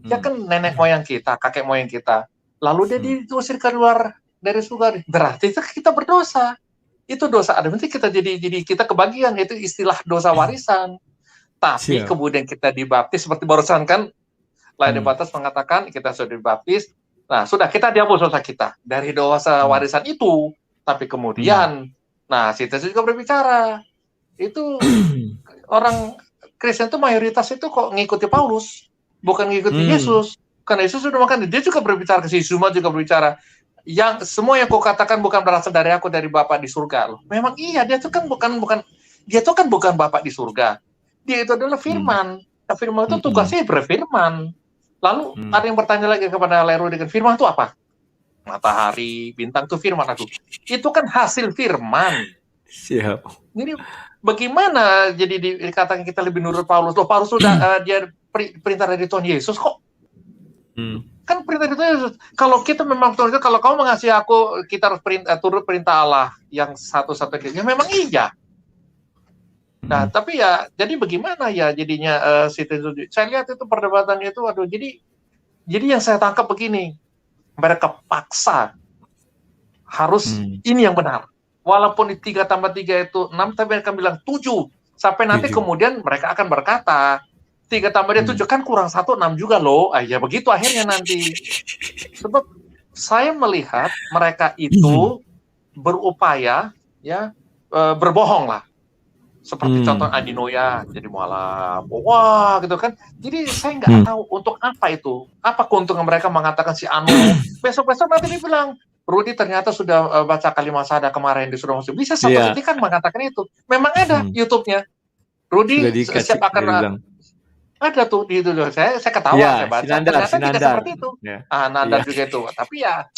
Dia kan nenek moyang kita, kakek moyang kita. Lalu dia diusir keluar dari surga. Berarti itu kita berdosa. Itu dosa Adam itu kita jadi kita kebagian, itu istilah dosa warisan. Tapi kemudian kita dibaptis seperti barusan kan Lain Batas mengatakan kita sudah dibaptis. Nah, sudah kita dihapus dosa kita dari dosa warisan itu. Tapi kemudian, nah, Situs juga berbicara. Itu orang Kristen itu mayoritas itu kok ngikuti Paulus, bukan ngikuti Yesus. Karena Yesus sudah makan, dia juga berbicara ke si Zuma juga berbicara. Yang semua yang kau katakan bukan berasal dari aku, dari Bapa di surga. Loh, memang iya, dia itu kan bukan Bapa di surga. Dia itu adalah firman. Nah, firman itu tugasnya berfirman. Lalu ada yang bertanya lagi kepada Leroy dengan firman itu apa? Matahari, bintang itu firman. Aduh, itu kan hasil firman. Siap. Jadi bagaimana jadi dikatakan kita lebih nurut Paulus? Loh, Paulus sudah dia perintah dari Tuhan Yesus kok. Kan perintah dari Tuhan Yesus. Kalau kita memang kalau kamu mengasihi aku, kita harus turut perintah Allah yang satu-satunya. Memang iya. Nah, tapi ya, jadi bagaimana ya jadinya saya lihat itu perdebatannya itu, aduh, jadi yang saya tangkap begini, mereka paksa harus ini yang benar. Walaupun 3 tambah 3 itu 6, tapi mereka bilang 7. Sampai nanti kemudian mereka akan berkata, 3 tambah 7 kan kurang 1, 6 juga loh. Ya begitu akhirnya nanti. Sebab saya melihat mereka itu berupaya ya berbohong lah. Seperti contoh Andi Noya, jadi malah wah gitu kan. Jadi saya nggak tahu untuk apa itu. Apa keuntungan mereka mengatakan si Anu. Besok-besok nanti dibilang, Rudy ternyata sudah baca kalimat sada kemarin di Surah Muslim. Bisa satu kan mengatakan itu. Memang ada YouTube-nya. Rudy siap akan ada tuh di itu. Saya ketawa, saya baca. Ternyata tidak seperti itu. Nandar juga itu. Tapi ya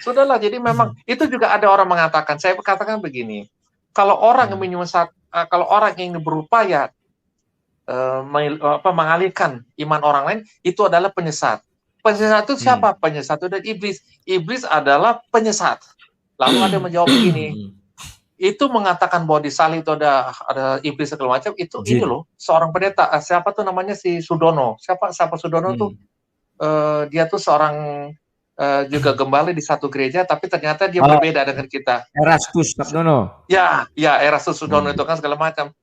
sudahlah. Jadi memang itu juga ada orang mengatakan. Saya katakan begini. Kalau orang yang berupaya mengalihkan iman orang lain, itu adalah penyesat. Penyesat itu siapa? Penyesat itu adalah iblis. Iblis adalah penyesat. Lalu ada yang menjawab begini, itu mengatakan bahwa di salib itu ada iblis segala macam, itu ini loh, seorang pendeta, siapa tuh namanya si Sudono. Siapa Sudono tuh? dia tuh seorang juga gembala di satu gereja, tapi ternyata dia Oh, berbeda dengan kita. Erastus Sabdono. Ya, Erastus Sudono itu kan segala macam.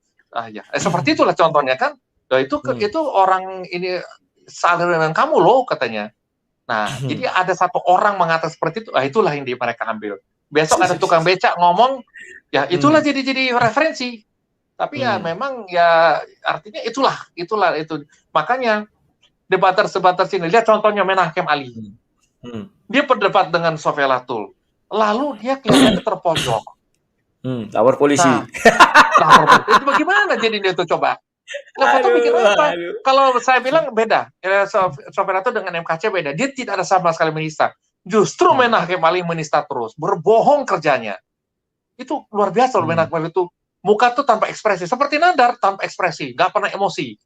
Seperti itulah contohnya kan. Nah, itu orang ini saling dengan kamu loh katanya. Nah, jadi ada satu orang mengatakan seperti itu, itulah yang mereka ambil. Besok ada tukang becak ngomong, ya itulah jadi referensi. Tapi ya memang ya artinya itulah itu. Makanya debater sini, lihat contohnya Menahem Ali. Dia berdebat dengan Sofelatul. Lalu dia kelihatannya terpojok. Lapor polisi. Nah, itu bagaimana jadi dia tuh coba? Foto bikin apa? Kalau saya bilang beda. Sofelatul dengan MKC beda. Dia tidak ada sama sekali menista. Justru Menahem Ali menista terus. Berbohong kerjanya. Itu luar biasa loh Menahem Ali itu. Muka tuh tanpa ekspresi. Seperti Nadar tanpa ekspresi. Gak pernah emosi.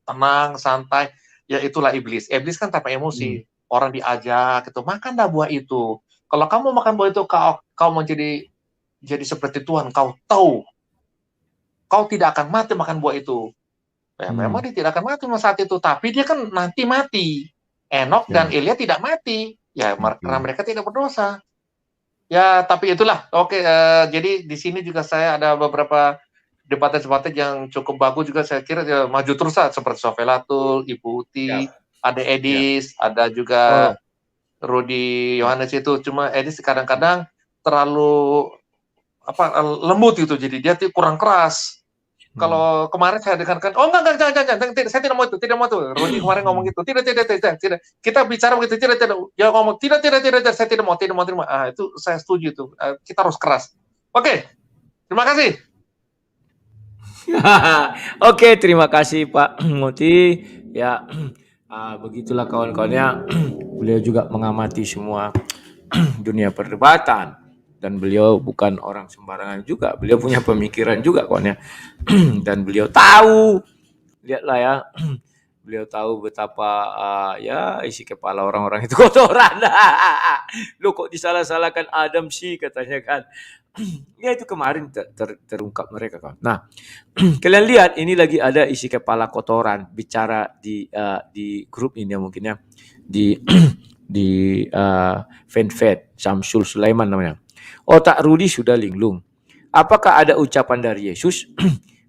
Tenang, santai. Ya itulah iblis. Iblis kan tanpa emosi. Orang diajak gitu, makan dah buah itu. Kalau kamu makan buah itu, kau menjadi seperti Tuhan. Kau tahu, kau tidak akan mati makan buah itu. Ya, memang dia tidak akan mati saat itu, tapi dia kan nanti mati. Enok dan Elia tidak mati. Ya, karena mereka tidak berdosa. Ya, tapi itulah. Oke, jadi di sini juga saya ada beberapa debat-debat yang cukup bagus juga saya kira ya, maju terus seperti Sofelatul, Ibu Uti, ada Edis, ada juga Rudy Yohanes itu. Cuma Edis kadang-kadang terlalu lembut gitu, jadi dia kurang keras. Kalau kemarin saya dengarkan, enggak, jangan, saya tidak mau itu. Rudy kemarin ngomong gitu, tidak. Kita bicara begitu, tidak. Dia ngomong tidak, saya tidak mau. Itu saya setuju itu. Kita harus keras. Oke, terima kasih. Oke, terima kasih Pak Moti. Ya, begitulah kawan-kawannya. Beliau juga mengamati semua dunia perdebatan dan beliau bukan orang sembarangan juga. Beliau punya pemikiran juga kawannya. Dan beliau tahu, lihatlah ya, beliau tahu betapa ya isi kepala orang-orang itu kotoran. Loh kok disalah-salahkan Adam sih katanya kan. Ya itu kemarin terungkap mereka kan. Nah, kalian lihat ini lagi ada isi kepala kotoran bicara di grup ini ya mungkin ya di fanfed Samsul Sulaiman namanya. Otak Rudi sudah linglung. Apakah ada ucapan dari Yesus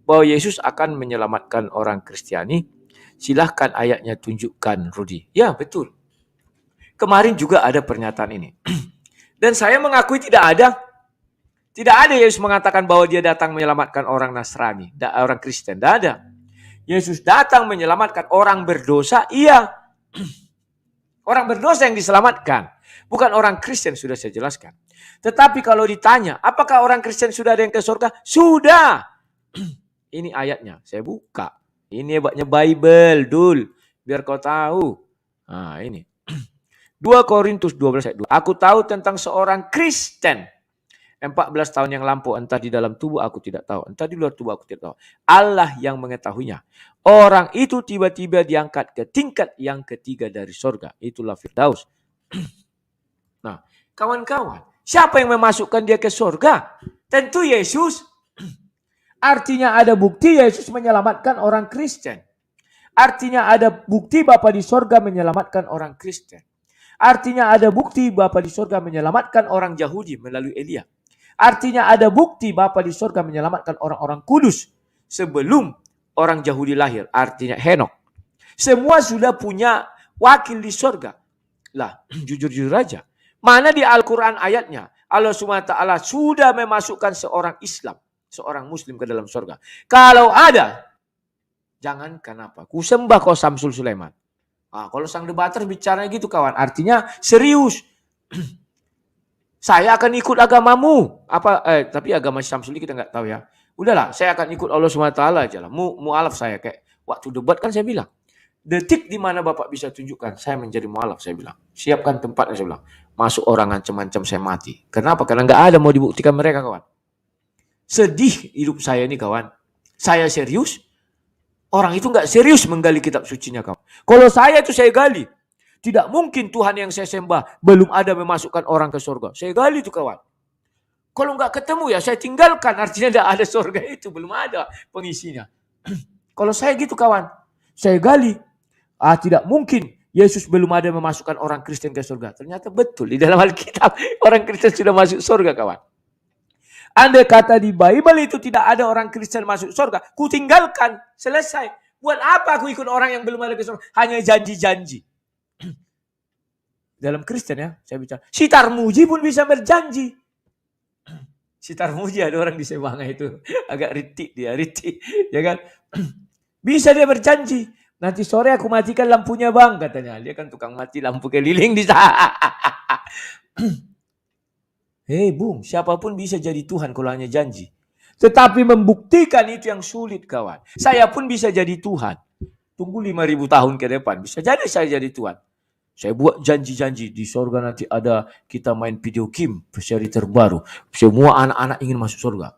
bahwa Yesus akan menyelamatkan orang Kristiani? Silahkan ayatnya tunjukkan Rudi. Ya betul. Kemarin juga ada pernyataan ini. Dan saya mengakui tidak ada. Tidak ada Yesus mengatakan bahwa dia datang menyelamatkan orang Nasrani, orang Kristen. Tidak ada. Yesus datang menyelamatkan orang berdosa, iya. Orang berdosa yang diselamatkan. Bukan orang Kristen, sudah saya jelaskan. Tetapi kalau ditanya, apakah orang Kristen sudah ada yang ke surga? Sudah. Ini ayatnya, saya buka. Ini hebatnya Bible, Dul. Biar kau tahu. Nah ini. 2 Korintus 12 ayat 2. Aku tahu tentang seorang Kristen. 14 tahun yang lampau, entah di dalam tubuh aku tidak tahu, entah di luar tubuh aku tidak tahu. Allah yang mengetahuinya. Orang itu tiba-tiba diangkat ke tingkat yang ketiga dari sorga. Itulah Firdaus. Nah, kawan-kawan, siapa yang memasukkan dia ke sorga? Tentu Yesus. Artinya ada bukti Yesus menyelamatkan orang Kristen. Artinya ada bukti Bapa di sorga menyelamatkan orang Kristen. Artinya ada bukti Bapa di sorga menyelamatkan orang Yahudi melalui Elia. Artinya ada bukti Bapa di surga menyelamatkan orang-orang kudus sebelum orang Yahudi lahir. Artinya Henok. Semua sudah punya wakil di surga. Lah, jujur-jujur aja. Mana di Al-Quran ayatnya? Allah SWT sudah memasukkan seorang Islam, seorang Muslim ke dalam surga. Kalau ada, jangankan apa. Ku sembah kau Samsul Sulaiman. Kalau sang debater bicara gitu kawan, artinya serius. Saya akan ikut agamamu. Tapi agama Syamsul kita nggak tahu ya. Udahlah, saya akan ikut Allah SWT aja lah. Mu'alaf saya kayak waktu debat kan saya bilang. Detik di mana Bapak bisa tunjukkan saya menjadi mu'alaf, saya bilang. Siapkan tempatnya, saya bilang. Masuk orang ancam-ancam saya mati. Kenapa? Karena nggak ada mau dibuktikan mereka kawan. Sedih hidup saya ini kawan. Saya serius. Orang itu nggak serius menggali kitab sucinya kawan. Kalau saya itu saya gali. Tidak mungkin Tuhan yang saya sembah belum ada memasukkan orang ke surga. Saya gali itu kawan. Kalau nggak ketemu ya saya tinggalkan. Artinya tidak ada surga itu. Belum ada pengisinya. Kalau saya gitu kawan. Saya gali. Tidak mungkin Yesus belum ada memasukkan orang Kristen ke surga. Ternyata betul di dalam Alkitab orang Kristen sudah masuk surga, kawan. Andai kata di Bible itu tidak ada orang Kristen masuk surga, ku tinggalkan, selesai. Buat apa aku ikut orang yang belum ada ke surga? Hanya janji-janji. Dalam Kristen ya, saya bicara. Si Tarmuji pun bisa berjanji. Si Tarmuji ada orang di Semanga itu. Agak ritik dia, ritik. Ya kan? Bisa dia berjanji. Nanti sore aku matikan lampunya bang, katanya. Dia kan tukang mati lampu keliling di sana. Hei bung, siapapun bisa jadi Tuhan kalau hanya janji. Tetapi membuktikan itu yang sulit, kawan. Saya pun bisa jadi Tuhan. Tunggu 5.000 tahun ke depan. Bisa jadi saya jadi Tuhan. Saya buat janji-janji. Di sorga nanti ada kita main video game seri terbaru. Semua anak-anak ingin masuk surga.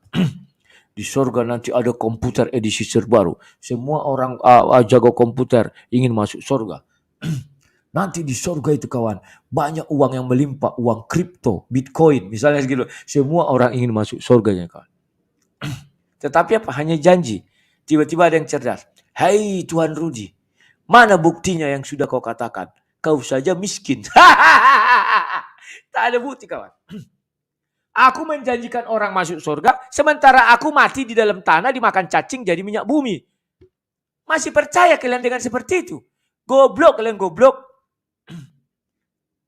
Di sorga nanti ada komputer edisi terbaru. Semua orang jago komputer ingin masuk surga. Nanti di sorga itu, kawan, banyak uang yang melimpah. Uang kripto, bitcoin, misalnya segitu. Semua orang ingin masuk surganya, kawan. Tetapi apa? Hanya janji. Tiba-tiba ada yang cerdas. Hai Tuhan Rudi, mana buktinya yang sudah kau katakan? Kau saja miskin. Tak ada bukti, kawan. Aku menjanjikan orang masuk surga, sementara aku mati di dalam tanah dimakan cacing jadi minyak bumi. Masih percaya kalian dengan seperti itu? Goblok kalian, goblok.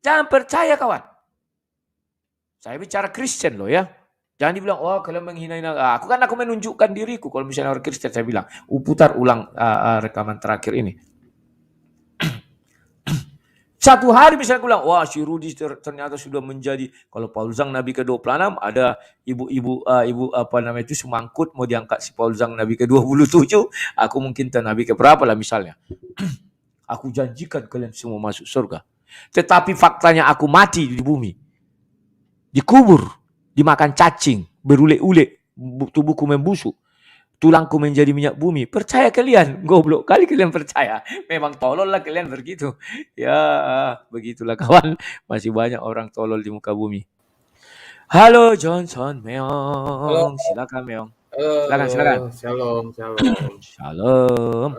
Jangan percaya, kawan. Saya bicara Kristen loh ya. Jangan dibilang, oh kalian menghina-hina. Aku menunjukkan diriku. Kalau misalnya orang Kristen, saya bilang, putar ulang rekaman terakhir ini. Satu hari misalnya aku bilang, wah si Rudi ternyata sudah menjadi, kalau Paul Zhang Nabi ke-26, ada ibu apa namanya itu semangkut mau diangkat si Paul Zhang Nabi ke-27, aku mungkin Nabi ke-berapa lah misalnya. Aku janjikan kalian semua masuk surga. Tetapi faktanya aku mati di bumi. Dikubur, dimakan cacing, berule-ule, tubuhku membusuk. Tulangku menjadi minyak bumi. Percaya kalian? Goblok kali kalian percaya. Memang tolol lah kalian begitu. Ya, begitulah kawan. Masih banyak orang tolol di muka bumi. Halo Johnson Meong. Halo. Silakan Meong. Halo. Silakan. Shalom. Shalom.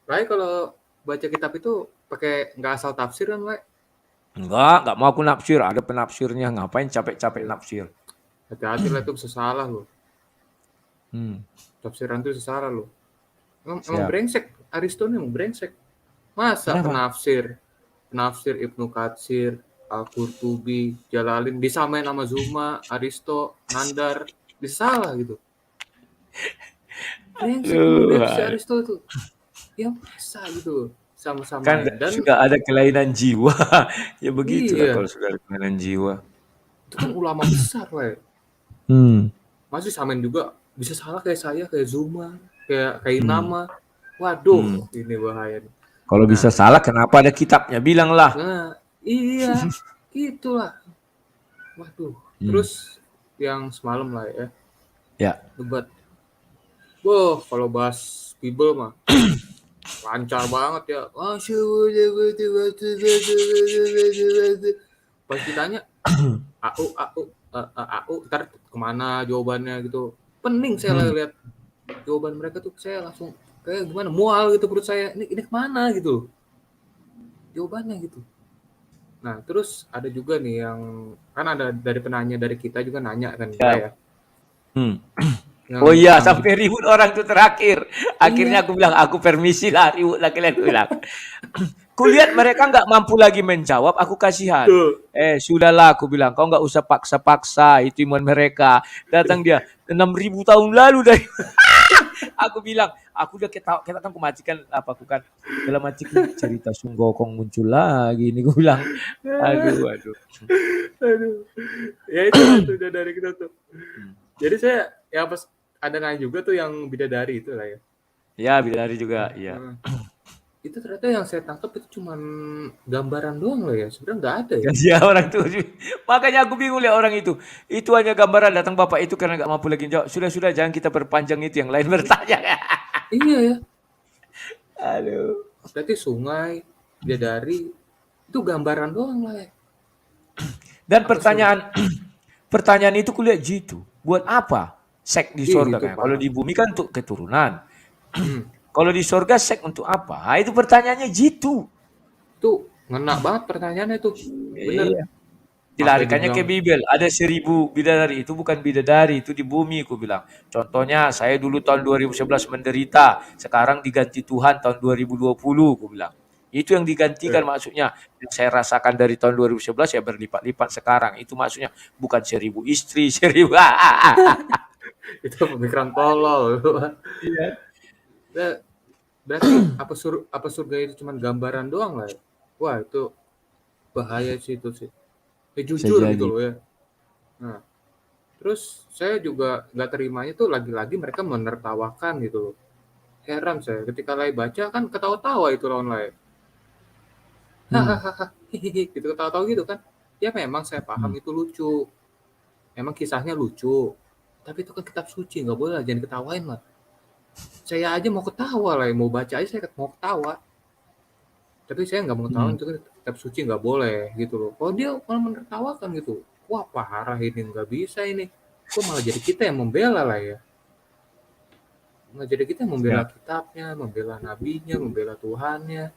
Lai kalau baca kitab itu pakai nggak asal tafsir kan, Lai? Enggak mau aku nafsir. Ada penafsirnya. Ngapain capek-capek nafsir? Hati-hati lah, itu bisa salah loh. Tafsiran itu bisa salah loh. Emang brengsek. Aristo ini emang brengsek. Masa penafsir Ibnu Katsir, Al-Qurtubi, Jalalin disamain sama Zuma, Aristo, Nandar, bisa salah gitu. Brengsek si Aristo itu. Ya masa gitu. Sama-sama. Kan dan sudah ada kelainan jiwa. Ya begitu lah kalau sudah ada kelainan jiwa. Itu kan ulama besar, Lai. Masih samain juga. Bisa salah kayak saya, kayak Zuma, kayak nama. Waduh, ini bahaya nih. Kalau bisa salah, kenapa ada kitabnya? Bilanglah. Nah, iya, itulah. Waduh. Terus yang semalam lah ya. Ya. Debat. Wah, kalau bahas Bible mah lancar banget ya. Pas ditanya, ntar kemana jawabannya gitu. Pening saya lihat jawaban mereka tuh, saya langsung kayak gimana, mual gitu perut saya, ini kemana gitu jawabannya gitu. Nah terus ada juga nih yang kan ada dari penanya dari kita juga nanya kan ya. Oh iya, sampai ribut orang tuh terakhir. Akhirnya aku bilang, aku permisi lah ribut lah kalian bilang. Kulihat mereka nggak mampu lagi menjawab, aku kasihan. Sudahlah aku bilang, kau nggak usah paksa-paksa, itu iman mereka. Datang dia 6.000 tahun lalu dari. Aku bilang, aku udah kita kan matikan apa aku kan dalam hatiku, cerita Sunggokong muncul lagi ini, gue bilang. Aduh. Ya itu udah dari kita tuh. Jadi saya ya pas ada nanya juga tuh yang bidadari itu lah ya. Ya bidadari juga, iya. Itu ternyata yang saya tangkap itu cuma gambaran doang loh ya, sebenarnya nggak ada ya. Iya orang tuh, makanya aku bingung lihat orang itu hanya gambaran. Datang bapak itu karena nggak mampu lagi jawab. Sudah jangan kita perpanjang itu, yang lain bertanya. Iya ya. Aduh. Berarti sungai, bidadari itu gambaran doang lah ya. Dan pertanyaan itu kulihat jitu. Buat apa seks di surga kan? Kalau di bumi kan untuk keturunan. Kalau di surga seks untuk apa? Itu pertanyaannya jitu. Itu ngena banget pertanyaannya tuh. Bener. Iya. Sampai Dilarikannya ke dibilang, Bibel. Ada 1000 bidadari. Itu bukan bidadari, itu di bumi, aku bilang. Contohnya, saya dulu tahun 2011 menderita. Sekarang diganti Tuhan tahun 2020, aku bilang. Itu yang digantikan maksudnya. Yang saya rasakan dari tahun 2011 ya berlipat-lipat sekarang. Itu maksudnya bukan 1000 istri, 1000. itu pemikiran tolol. Iya. Ya, berarti apa surga itu cuma gambaran doang lah ya? Wah, itu bahaya sih itu sih. Jujur Bisa gitu jadi. loh ya. Nah, terus saya juga nggak terimanya tuh lagi-lagi mereka menertawakan gitu loh. Heran saya ketika Lai baca kan ketawa-tawa itu lawan Lai. Hahaha, gitu ketawa-tawa gitu kan. Ya memang saya paham itu lucu. Memang kisahnya lucu. Tapi itu kan kitab suci, nggak boleh lah, jangan ketawain lah. Saya aja mau ketawa lah, mau baca aja saya mau ketawa. Tapi saya nggak mau ketawain, itu kan kitab suci nggak boleh gitu loh. Kalau dia malah menertawakan gitu, wah parah ini, nggak bisa ini. Kok malah jadi kita yang membela lah ya. Malah jadi kita yang membela kitabnya, membela nabinya, membela Tuhannya.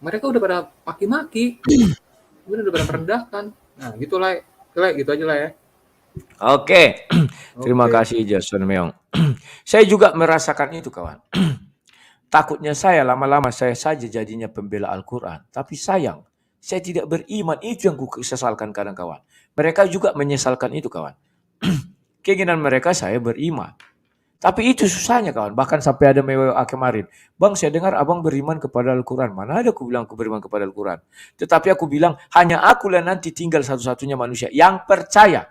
Mereka udah pada maki-maki, udah pada merendahkan. Nah gitu lah, gitu aja lah ya. Oke. Terima Oke. kasih Jason Meong. Saya juga merasakan itu, kawan. Takutnya saya lama-lama saya saja jadinya pembela Al-Quran. Tapi sayang, saya tidak beriman. Itu yang kusesalkan kadang, kawan. Mereka juga menyesalkan itu, kawan. Keinginan mereka saya beriman. Tapi itu susahnya, kawan. Bahkan sampai ada WA kemarin. Bang, saya dengar abang beriman kepada Al-Quran. Mana ada aku bilang aku beriman kepada Al-Quran. Tetapi aku bilang, hanya akulah nanti tinggal satu-satunya manusia yang percaya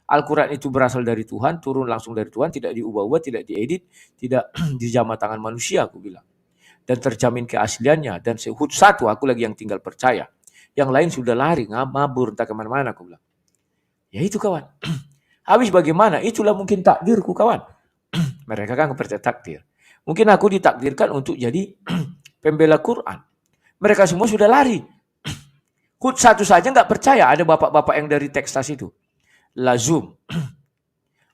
Al-Quran itu berasal dari Tuhan, turun langsung dari Tuhan, tidak diubah-ubah, tidak diedit, tidak dijamah tangan manusia, aku bilang. Dan terjamin keasliannya. Dan satu, aku lagi yang tinggal percaya. Yang lain sudah lari, ngabur, entah kemana-mana, aku bilang. Ya itu, kawan. Habis bagaimana? Itulah mungkin takdirku, kawan. Mereka kan percaya takdir. Mungkin aku ditakdirkan untuk jadi pembela Quran. Mereka semua sudah lari. Hud satu saja nggak percaya. Ada bapak-bapak yang dari Texas itu. Lazum.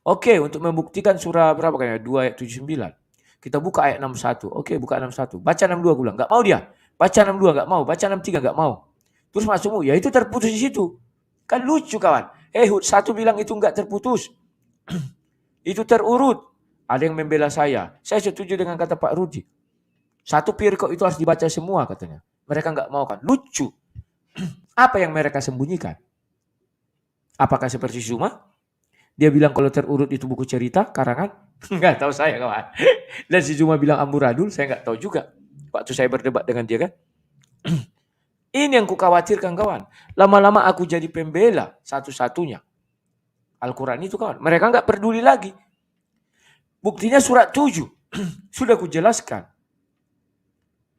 Oke, untuk membuktikan surah berapa kayaknya? 2 ayat 79. Kita buka ayat 61. Oke, buka 61. Baca 62, aku bilang. Nggak mau dia. Baca 62, nggak mau. Baca 63, nggak mau. Terus masukmu, ya itu terputus di situ. Kan lucu, kawan. Hud satu bilang itu nggak terputus. Itu terurut. Ada yang membela saya. Saya setuju dengan kata Pak Rudi. Satu pirkok itu harus dibaca semua, katanya. Mereka nggak mau, kan. Lucu. Apa yang mereka sembunyikan? Apakah seperti Zuma? Dia bilang kalau terurut itu buku cerita, karangan. Nggak tahu saya, kawan. Dan si Zuma bilang amburadul, saya nggak tahu juga. Waktu saya berdebat dengan dia, kan. Ini yang kukhawatirkan, kawan. Lama-lama aku jadi pembela satu-satunya Al-Quran itu, kawan. Mereka nggak peduli lagi. Buktinya surat 7. Sudah kujelaskan.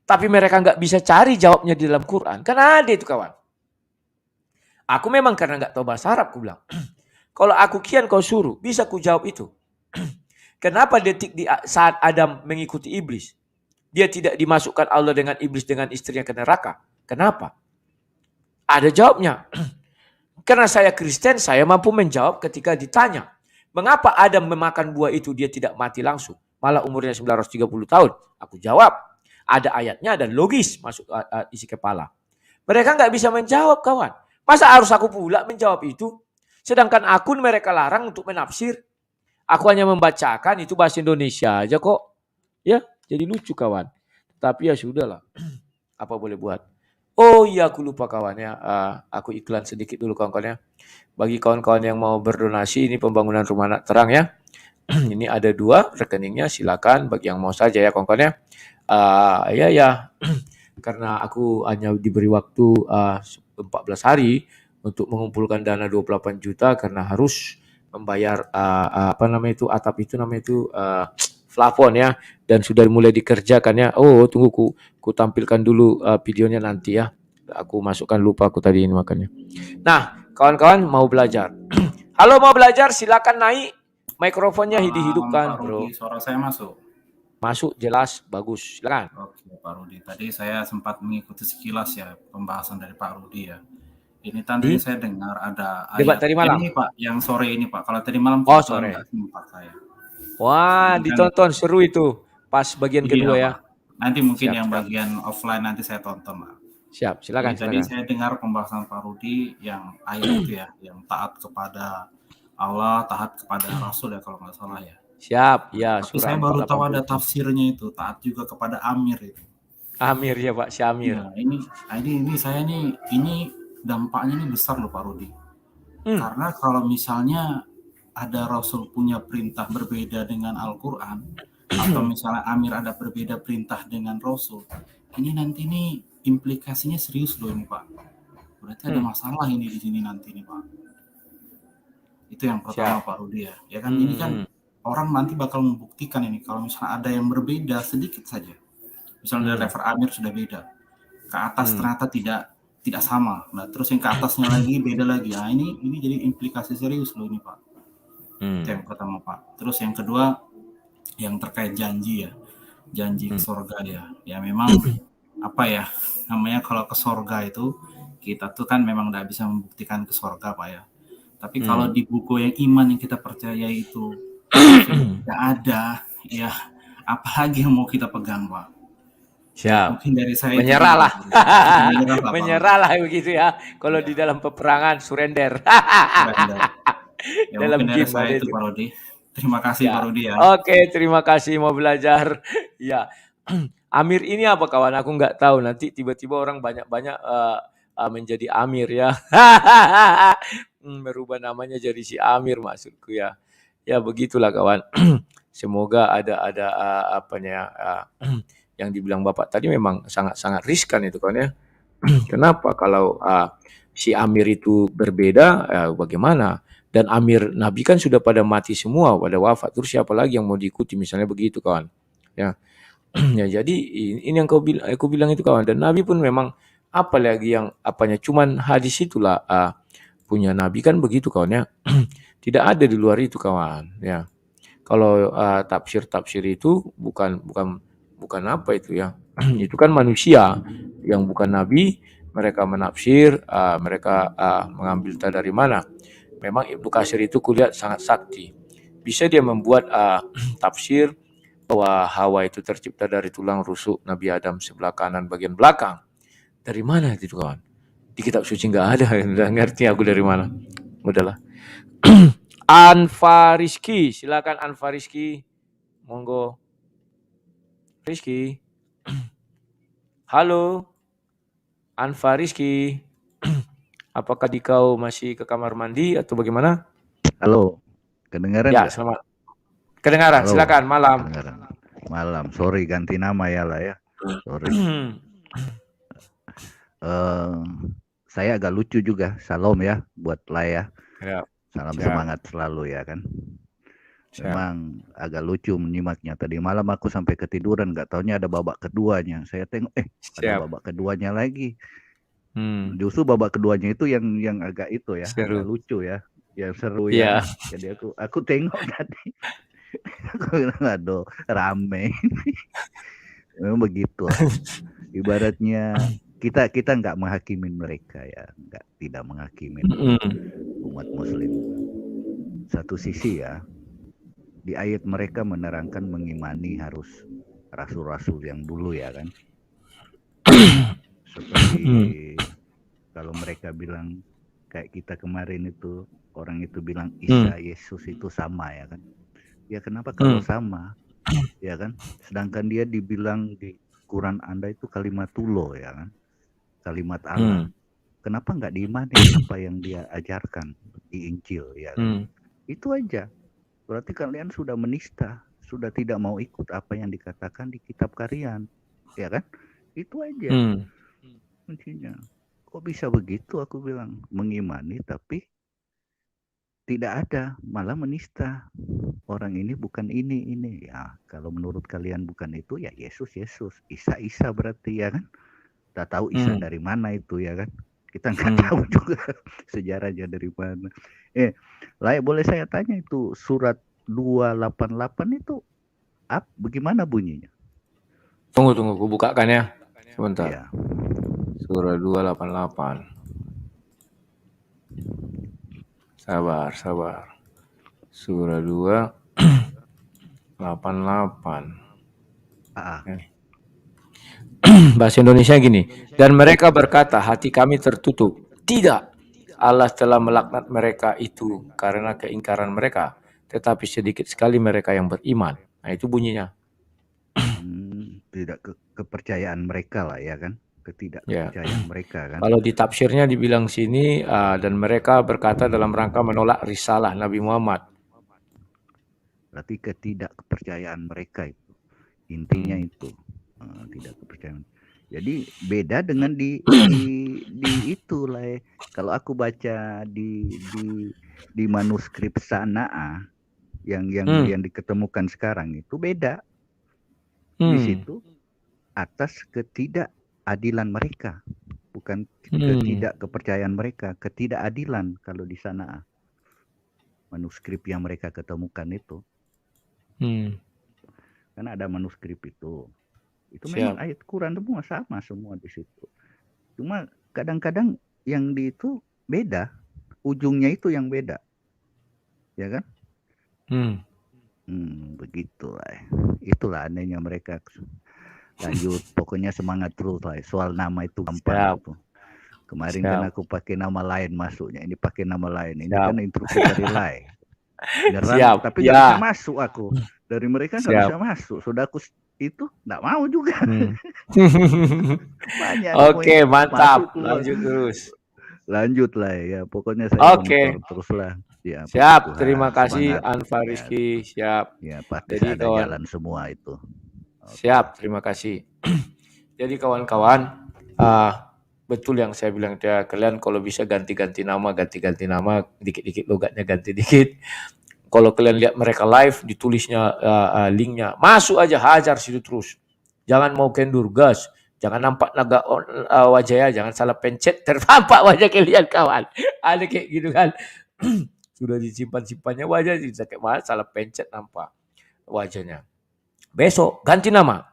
Tapi mereka nggak bisa cari jawabnya di dalam Quran. Kan ada itu, kawan. Aku memang karena nggak tahu bahasa Arab, aku bilang. Kalau aku kian kau suruh, bisa ku jawab itu. Kenapa detik saat Adam mengikuti iblis, dia tidak dimasukkan Allah dengan iblis dengan istrinya ke neraka? Kenapa? Ada jawabnya. Karena saya Kristen, saya mampu menjawab ketika ditanya. Mengapa Adam memakan buah itu dia tidak mati langsung? Malah umurnya 930 tahun. Aku jawab. Ada ayatnya dan logis masuk isi kepala. Mereka nggak bisa menjawab, kawan. Masa harus aku pula menjawab itu? Sedangkan akun mereka larang untuk menafsir. Aku hanya membacakan, itu bahasa Indonesia aja kok. Ya, jadi lucu, kawan. Tapi ya sudahlah. Apa boleh buat. Oh iya, aku lupa, kawan ya. Aku iklan sedikit dulu, kawan-kawan ya. Bagi kawan-kawan yang mau berdonasi, ini pembangunan rumah anak terang ya. Ini ada 2 rekeningnya, silakan bagi yang mau saja ya, kawan-kawan ya. Ya. Karena aku hanya diberi waktu 14 hari untuk mengumpulkan dana 28 juta karena harus membayar atap itu namanya itu plafon ya, dan sudah mulai dikerjakan ya. Oh, tunggu ku tampilkan dulu videonya nanti ya. Aku masukkan, lupa aku tadi ini makanya. Nah, kawan-kawan mau belajar. Halo, mau belajar silakan naik mikrofonnya, dihidupkan, bro. Suara saya masuk? Masuk, jelas, bagus. Silakan. Oke, Pak Rudi. Tadi saya sempat mengikuti sekilas ya pembahasan dari Pak Rudi ya. Ini tadi saya dengar ada debat ayat tadi malam. ini Pak, yang sore ini Pak. Kalau tadi malam sore. Sempat saya. Wah, ditonton seru itu. Pas bagian kedua ya. Pak. Nanti mungkin siap. Bagian offline nanti saya tonton Pak. Siap, silakan, Jadi tadi silakan. saya dengar pembahasan Pak Rudi yang ayat itu ya, yang taat kepada Allah, taat kepada Rasul ya kalau nggak salah ya. Siap, ya Tapi surah saya baru tahu ada 480. tafsirnya itu, taat juga kepada Amir itu. Amir ya Pak, si Amir. Ya, ini saya nih, ini dampaknya ini besar loh Pak Rudi. Karena kalau misalnya ada Rasul punya perintah berbeda dengan Al-Quran, atau misalnya Amir ada berbeda perintah dengan Rasul, ini nanti nih implikasinya serius loh ini Pak. Berarti ada masalah ini di sini nanti nih Pak. Itu yang pertama Pak Rudi ya. Ya kan ini kan orang nanti bakal membuktikan ini kalau misalnya ada yang berbeda sedikit saja. Misalnya dari level Amir sudah beda, ke atas ternyata tidak sama. Nah terus yang ke atasnya lagi beda lagi. Nah ini jadi implikasi serius loh ini Pak. Itu yang pertama Pak. Terus yang kedua yang terkait janji ya, janji ke surga ya. Ya memang apa ya namanya kalau ke surga itu kita tuh kan memang tidak bisa membuktikan ke surga Pak ya. Tapi kalau di buku yang iman yang kita percaya itu tidak ada, ya apalagi yang mau kita pegang Pak. Siap. Mungkin dari saya Menyerahlah. Pak. Menyerahlah begitu ya. Kalau di dalam peperangan surrender. Ya, dalam mungkin dari game saya ada itu itu. Pak Rudi. Terima kasih Pak Rudi ya. Oke, terima kasih mau belajar. Ya. Amir ini apa kawan? Aku nggak tahu. Nanti tiba-tiba orang banyak-banyak menjadi Amir ya. Merubah namanya jadi si Amir maksudku ya. Ya begitulah kawan. Semoga ada yang dibilang Bapak tadi memang sangat-sangat riskan itu kan ya. Kenapa kalau si Amir itu berbeda, bagaimana? Dan Amir Nabi kan sudah pada mati semua, pada wafat. Terus siapa lagi yang mau diikuti misalnya begitu kawan? Ya, ya jadi ini yang aku bilang itu kawan. Dan Nabi pun memang apa lagi yang apanya? Cuman hadis itulah punya Nabi kan begitu kawan ya. Tidak ada di luar itu kawan. Ya, kalau tafsir itu bukan apa itu ya. Itu kan manusia yang bukan nabi, mereka menafsir, mereka mengambil dari mana. Memang Ibnu Katsir itu kulihat sangat sakti. Bisa dia membuat tafsir bahwa Hawa itu tercipta dari tulang rusuk Nabi Adam sebelah kanan bagian belakang. Dari mana itu kawan? Di kitab suci nggak ada. Nggak ngerti aku dari mana. Udahlah. Anfa Rizky, silakan Anfa Rizky. Monggo. Rizky. Halo. Anfa Rizky. Apakah kau masih ke kamar mandi atau bagaimana? Halo. Kedengaran ya, gak? selamat. Kedengaran, Halo. silakan malam. Kedengaran. Malam. Sorry ganti nama ya lah ya. Sorry. Saya agak lucu juga. Salam ya buat Laya. Ya. Salam semangat selalu ya kan. Memang agak lucu menyimaknya. Tadi malam aku sampai ketiduran, nggak taunya ada babak keduanya. Saya tengok, ada babak keduanya lagi. Justru babak keduanya itu yang agak itu ya, seru. agak lucu ya, yang seru ya. Jadi aku tengok tadi, aku bilang aduh rame. Memang begitu. Ibaratnya kita nggak menghakimi mereka ya, tidak menghakimi umat Muslim. Satu sisi ya, di ayat mereka menerangkan mengimani harus rasul-rasul yang dulu ya kan. Seperti kalau mereka bilang kayak kita kemarin itu, orang itu bilang Isa Yesus itu sama ya kan. Ya kenapa kalau sama? Ya kan. Sedangkan dia dibilang di Quran Anda itu kalimatullah ya kan. Kalimat Allah. Kenapa nggak diimani apa yang dia ajarkan di Injil ya kan. Itu aja. Berarti kalian sudah menista, sudah tidak mau ikut apa yang dikatakan di kitab kalian. Ya kan? Itu aja. Kuncinya. Kok bisa begitu aku bilang, mengimani tapi tidak ada, malah menista. Orang ini bukan ini. Ya, kalau menurut kalian bukan itu ya Yesus. Isa berarti ya kan. Kita tahu Isa dari mana itu ya kan. Kita nggak tahu juga sejarahnya dari mana. Boleh saya tanya itu surat 288 itu bagaimana bunyinya? Tunggu, aku bukakan ya. Sebentar. Ya. Surah 288. Sabar. Surah 288. bahasa Indonesia gini, dan mereka berkata, hati kami tertutup. Tidak, Allah telah melaknat mereka itu karena keingkaran mereka, tetapi sedikit sekali mereka yang beriman. Nah, itu bunyinya. Tidak kepercayaan mereka lah ya kan, ketidakkepercayaan mereka kan. Kalau di tafsirnya dibilang sini, dan mereka berkata dalam rangka menolak risalah Nabi Muhammad. Berarti ketidakkepercayaan mereka itu intinya itu, tidak kepercayaan. Jadi beda dengan di itu lah. Kalau aku baca di manuskrip Sanaa yang diketemukan sekarang itu beda. Di situ atas ketidakadilan mereka, bukan ketidakkepercayaan mereka, ketidakadilan kalau di Sanaa. Manuskrip yang mereka ketemukan itu. Karena ada manuskrip itu memang ayat Quran semua di situ. Cuma kadang-kadang yang di itu beda, ujungnya itu yang beda, ya kan? Begitulah. Itulah anehnya mereka. Lanjut, pokoknya semangat terus lah. Soal nama itu gampang itu. Kemarin kan aku pakai nama lain masuknya, ini pakai nama lain. Ini kan instruksi dari lain. Tapi nggak bisa masuk aku. Dari mereka nggak bisa masuk. Sudah aku itu nggak mau juga. Oke, mantap. Lanjut terus. Lanjut lah ya. Pokoknya saya terus lah. Ya, siap. Terima kasih Anfa Rizky. Siap. Ya, pasti ada jalan semua itu. Siap. Terima kasih. Jadi kawan-kawan, betul yang saya bilang, kalian kalau bisa ganti-ganti nama, dikit-dikit logatnya ganti dikit. Kalau kalian lihat mereka live, ditulisnya linknya, masuk aja, hajar situ terus. Jangan mau kendur, gas. Jangan nampak naga wajahnya, jangan salah pencet, ternampak wajah kalian kawan. Ada kayak gitu kan. Sudah disimpan-simpannya wajah, kayak mana, salah pencet nampak wajahnya. Besok ganti nama.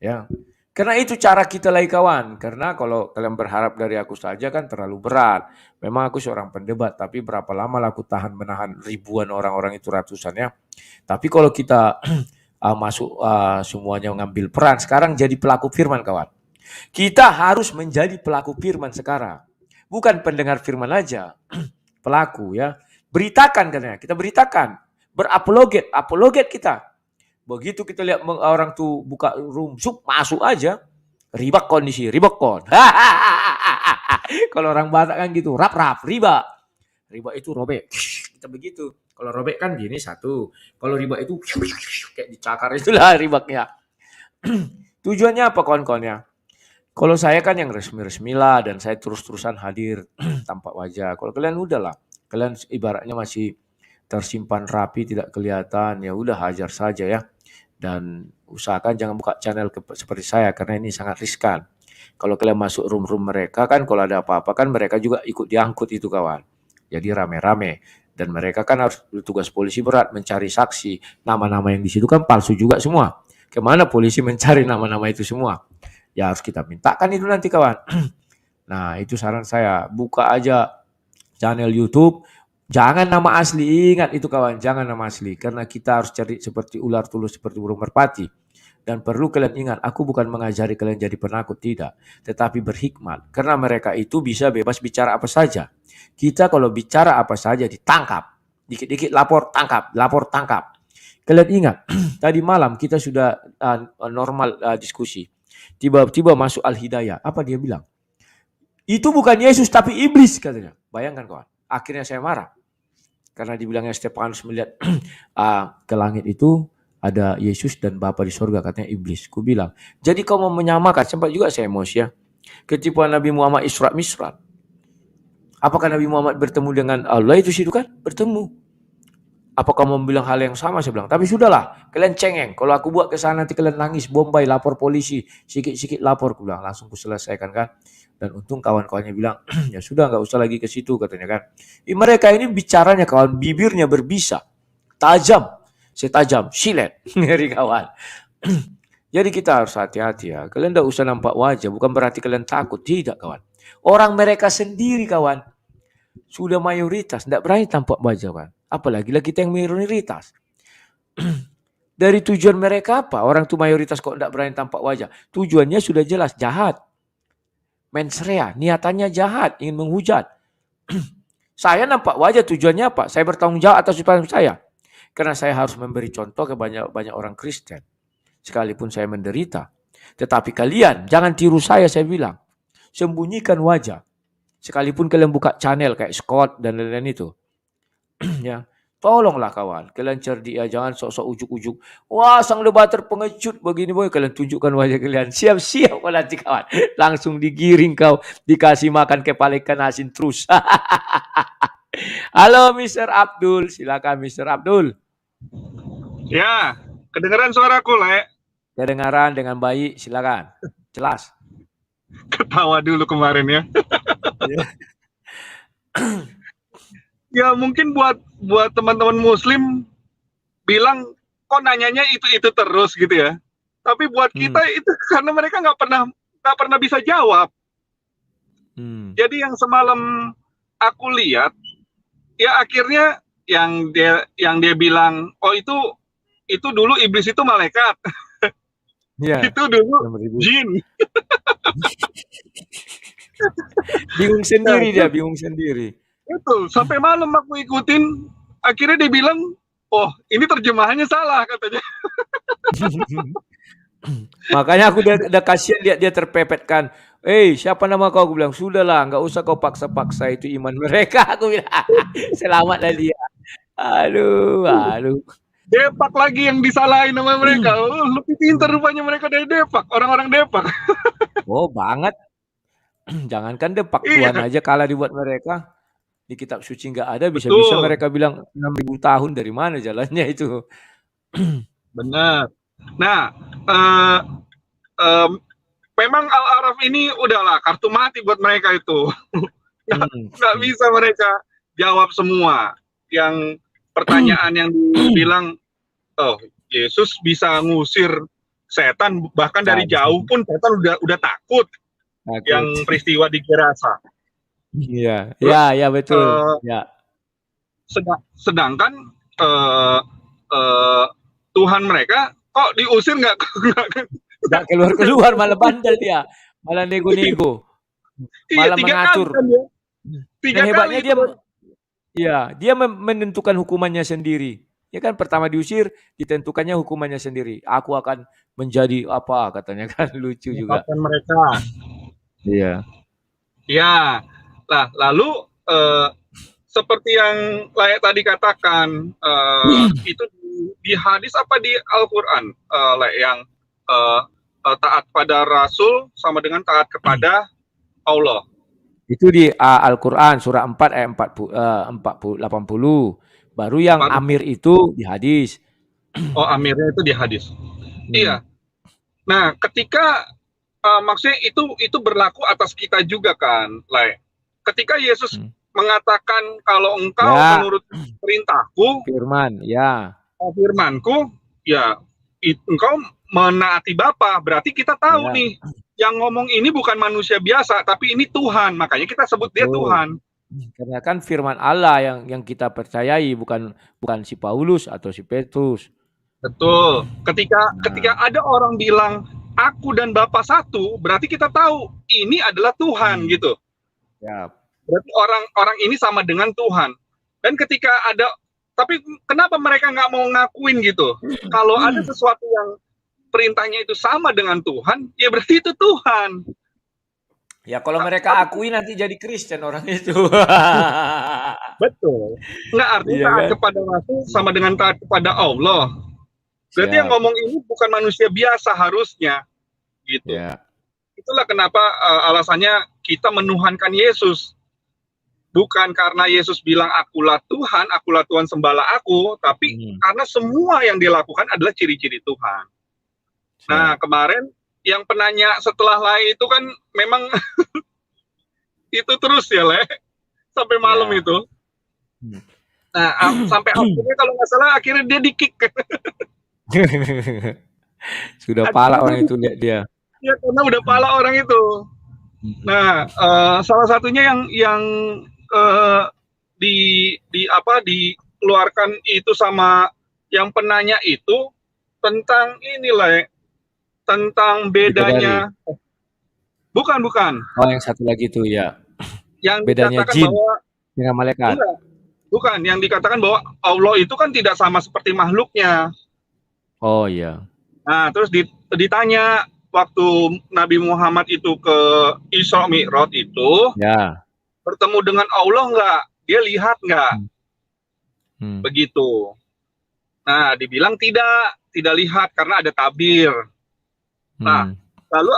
Ya. Karena itu cara kita lagi kawan. Karena kalau kalian berharap dari aku saja kan terlalu berat. Memang aku seorang pendebat, tapi berapa lama lah aku menahan ribuan orang-orang itu, ratusan ya. Tapi kalau kita masuk semuanya ngambil peran, sekarang jadi pelaku firman kawan. Kita harus menjadi pelaku firman sekarang. Bukan pendengar firman aja. Pelaku ya. Beritakan katanya, kita beritakan. Berapologet kita. Begitu kita lihat orang tuh buka room sup, masuk aja. Ribakon. Kalau orang Batak kan gitu, rap, riba. Riba itu robek. Kita begitu. Kalau robek kan gini satu. Kalau riba itu kayak dicakar, itulah ribaknya. Tujuannya apa kawan-kawan ya? Kalau saya kan yang resmi-resmi lah, dan saya terus-terusan hadir tanpa wajah. Kalau kalian udahlah, kalian ibaratnya masih tersimpan rapi, tidak kelihatan, ya udah hajar saja ya. Dan usahakan jangan buka channel seperti saya, karena ini sangat riskan. Kalau kalian masuk room-room mereka kan, kalau ada apa-apa kan mereka juga ikut diangkut itu kawan. Jadi rame-rame. Dan mereka kan harus tugas polisi berat mencari saksi. Nama-nama yang di situ kan palsu juga semua. Kemana polisi mencari nama-nama itu semua? Ya harus kita mintakan itu nanti kawan. Nah itu saran saya, buka aja channel YouTube. Jangan nama asli, ingat itu kawan, jangan nama asli. Karena kita harus cari seperti ular tulus, seperti burung merpati. Dan perlu kalian ingat, aku bukan mengajari kalian jadi penakut, tidak. Tetapi berhikmat. Karena mereka itu bisa bebas bicara apa saja. Kita kalau bicara apa saja ditangkap. Dikit-dikit lapor, tangkap. Kalian ingat, tadi malam kita sudah normal diskusi. Tiba-tiba masuk Al-Hidayah. Apa dia bilang? Itu bukan Yesus tapi iblis katanya. Bayangkan kawan. Akhirnya saya marah. Karena dibilangnya Stefanus melihat ke langit itu ada Yesus dan Bapa di sorga, katanya iblis. Ku bilang, jadi kau mau menyamakan, sempat juga saya emosi ya. Ketipuan Nabi Muhammad Isra Mi'raj. Apakah Nabi Muhammad bertemu dengan Allah itu situ kan? Bertemu. Apakah mau bilang hal yang sama? Saya bilang, tapi sudahlah, kalian cengeng. Kalau aku buat ke sana nanti kalian nangis, Bombay, lapor polisi, sikit-sikit lapor, aku bilang, langsung ku selesaikan kan. Dan untung kawan-kawannya bilang, ya sudah nggak usah lagi ke situ katanya kan. Mereka ini bicaranya kawan, bibirnya berbisa, tajam, setajam, silet, ngeri kawan. Jadi kita harus hati-hati ya. Kalian nggak usah nampak wajah, bukan berarti kalian takut, tidak kawan. Orang mereka sendiri kawan, sudah mayoritas, nggak berani tampak wajah kawan. Apalagi lah kita yang mayoritas. Dari tujuan mereka apa? Orang tuh mayoritas kok tidak berani tampak wajah. Tujuannya sudah jelas, jahat. Mens rea, niatannya jahat, ingin menghujat. Saya nampak wajah, tujuannya apa? Saya bertanggung jawab atas ucapan saya. Karena saya harus memberi contoh ke banyak orang Kristen. Sekalipun saya menderita. Tetapi kalian, jangan tiru saya bilang. Sembunyikan wajah. Sekalipun kalian buka channel kayak Scott dan lain-lain itu. Ya. Tolonglah kawan, kalian cerdik ya, jangan sok-sok ujuk-ujuk. Wah, sang debater pengecut begini boy, kalian tunjukkan wajah kalian. Siap-siap nanti kawan, langsung digiring kau, dikasih makan kepala ikan asin terus. Halo Mr. Abdul, silakan Mr. Abdul. Ya, kedengaran suaraku, Le. Kedengaran dengan baik, silakan. Jelas. Ketawa dulu kemarin ya. Ya mungkin buat teman-teman Muslim bilang kok nanyanya itu terus gitu ya. Tapi buat kita itu karena mereka nggak pernah bisa jawab. Jadi yang semalam aku lihat ya akhirnya yang dia bilang oh itu dulu iblis itu malaikat. Ya, itu dulu jin. Bingung sendiri dia, bingung sendiri. Itu sampai malam aku ikutin, akhirnya dia bilang, oh ini terjemahannya salah katanya. Makanya aku udah kasihan dia terpepetkan. Siapa nama kau? Aku bilang sudahlah, nggak usah kau paksa-paksa itu iman mereka. Aku bilang selamatlah dia. Aduh. Depak lagi yang disalahin sama mereka. Oh, lebih pintar rupanya mereka dari Depak, orang-orang Depak. Oh banget. Jangankan Depak, Tuhan aja kalah dibuat mereka. Di kitab suci nggak ada, bisa-bisa mereka bilang 6.000 tahun, dari mana jalannya itu. Benar. Nah, memang Al-Araf ini udahlah kartu mati buat mereka itu. Nggak bisa mereka jawab semua. Yang pertanyaan yang dibilang, oh Yesus bisa ngusir setan, bahkan dari jauh pun setan udah takut. Yang peristiwa di Gerasa. Iya, ya betul. Ya. Sedangkan Tuhan mereka kok diusir nggak keluar malah bandel dia, malah nego-nego, malah mengatur. Tiga kali dia menentukan hukumannya sendiri. Ya kan, pertama diusir, ditentukannya hukumannya sendiri. Aku akan menjadi apa katanya kan, lucu juga. Mereka. Iya. Ya. Nah, lalu seperti yang Layak tadi katakan, itu di hadis apa di Al-Quran, yang taat pada Rasul sama dengan taat kepada Allah. Itu di Al-Quran surah 4 ayat 80. Baru yang Amir itu di hadis. Oh, Amirnya itu di hadis. Iya. Nah, ketika maksudnya itu berlaku atas kita juga kan, Layak. Ketika Yesus mengatakan kalau engkau menurut perintahku, firmanku, ya engkau menaati Bapa, berarti kita tahu nih, yang ngomong ini bukan manusia biasa, tapi ini Tuhan, makanya kita sebut dia Tuhan. Karena kan firman Allah yang kita percayai, bukan si Paulus atau si Petrus. Betul. Ketika ada orang bilang aku dan Bapa satu, berarti kita tahu ini adalah Tuhan gitu. Ya. Berarti orang ini sama dengan Tuhan. Dan ketika ada, tapi kenapa mereka nggak mau ngakuin gitu? Kalau ada sesuatu yang perintahnya itu sama dengan Tuhan, ya berarti itu Tuhan. Ya kalau mereka akui nanti jadi Kristen orang itu. Betul. Nggak artinya taat kepada Rasul sama dengan taat kepada Allah. Berarti yang ngomong ini bukan manusia biasa harusnya. Gitu. Ya. Itulah kenapa alasannya kita menuhankan Yesus. Bukan karena Yesus bilang akulah Tuhan sembahlah aku, tapi karena semua yang dilakukan adalah ciri-ciri Tuhan. Nah, kemarin yang penanya setelah Lai itu kan memang itu terus ya, Le. Sampai malam itu. Nah, sampai akhirnya kalau nggak salah akhirnya dia di-kick. Sudah pala orang itu, lihat dia. Ya, karena udah pala orang itu. Nah, salah satunya yang dikeluarkan itu sama yang penanya itu tentang inilah, tentang bedanya. Bukan. Oh, yang satu lagi tuh ya. Yang bedanya dikatakan jin bahwa dengan malaikat. Iya, bukan. Yang dikatakan bahwa Allah itu kan tidak sama seperti makhluknya. Oh iya. Nah, terus ditanya waktu Nabi Muhammad itu ke Isra Mi'raj itu, Ya. bertemu dengan Allah nggak? Dia lihat nggak? Begitu. Nah, dibilang tidak lihat karena ada tabir. Nah, lalu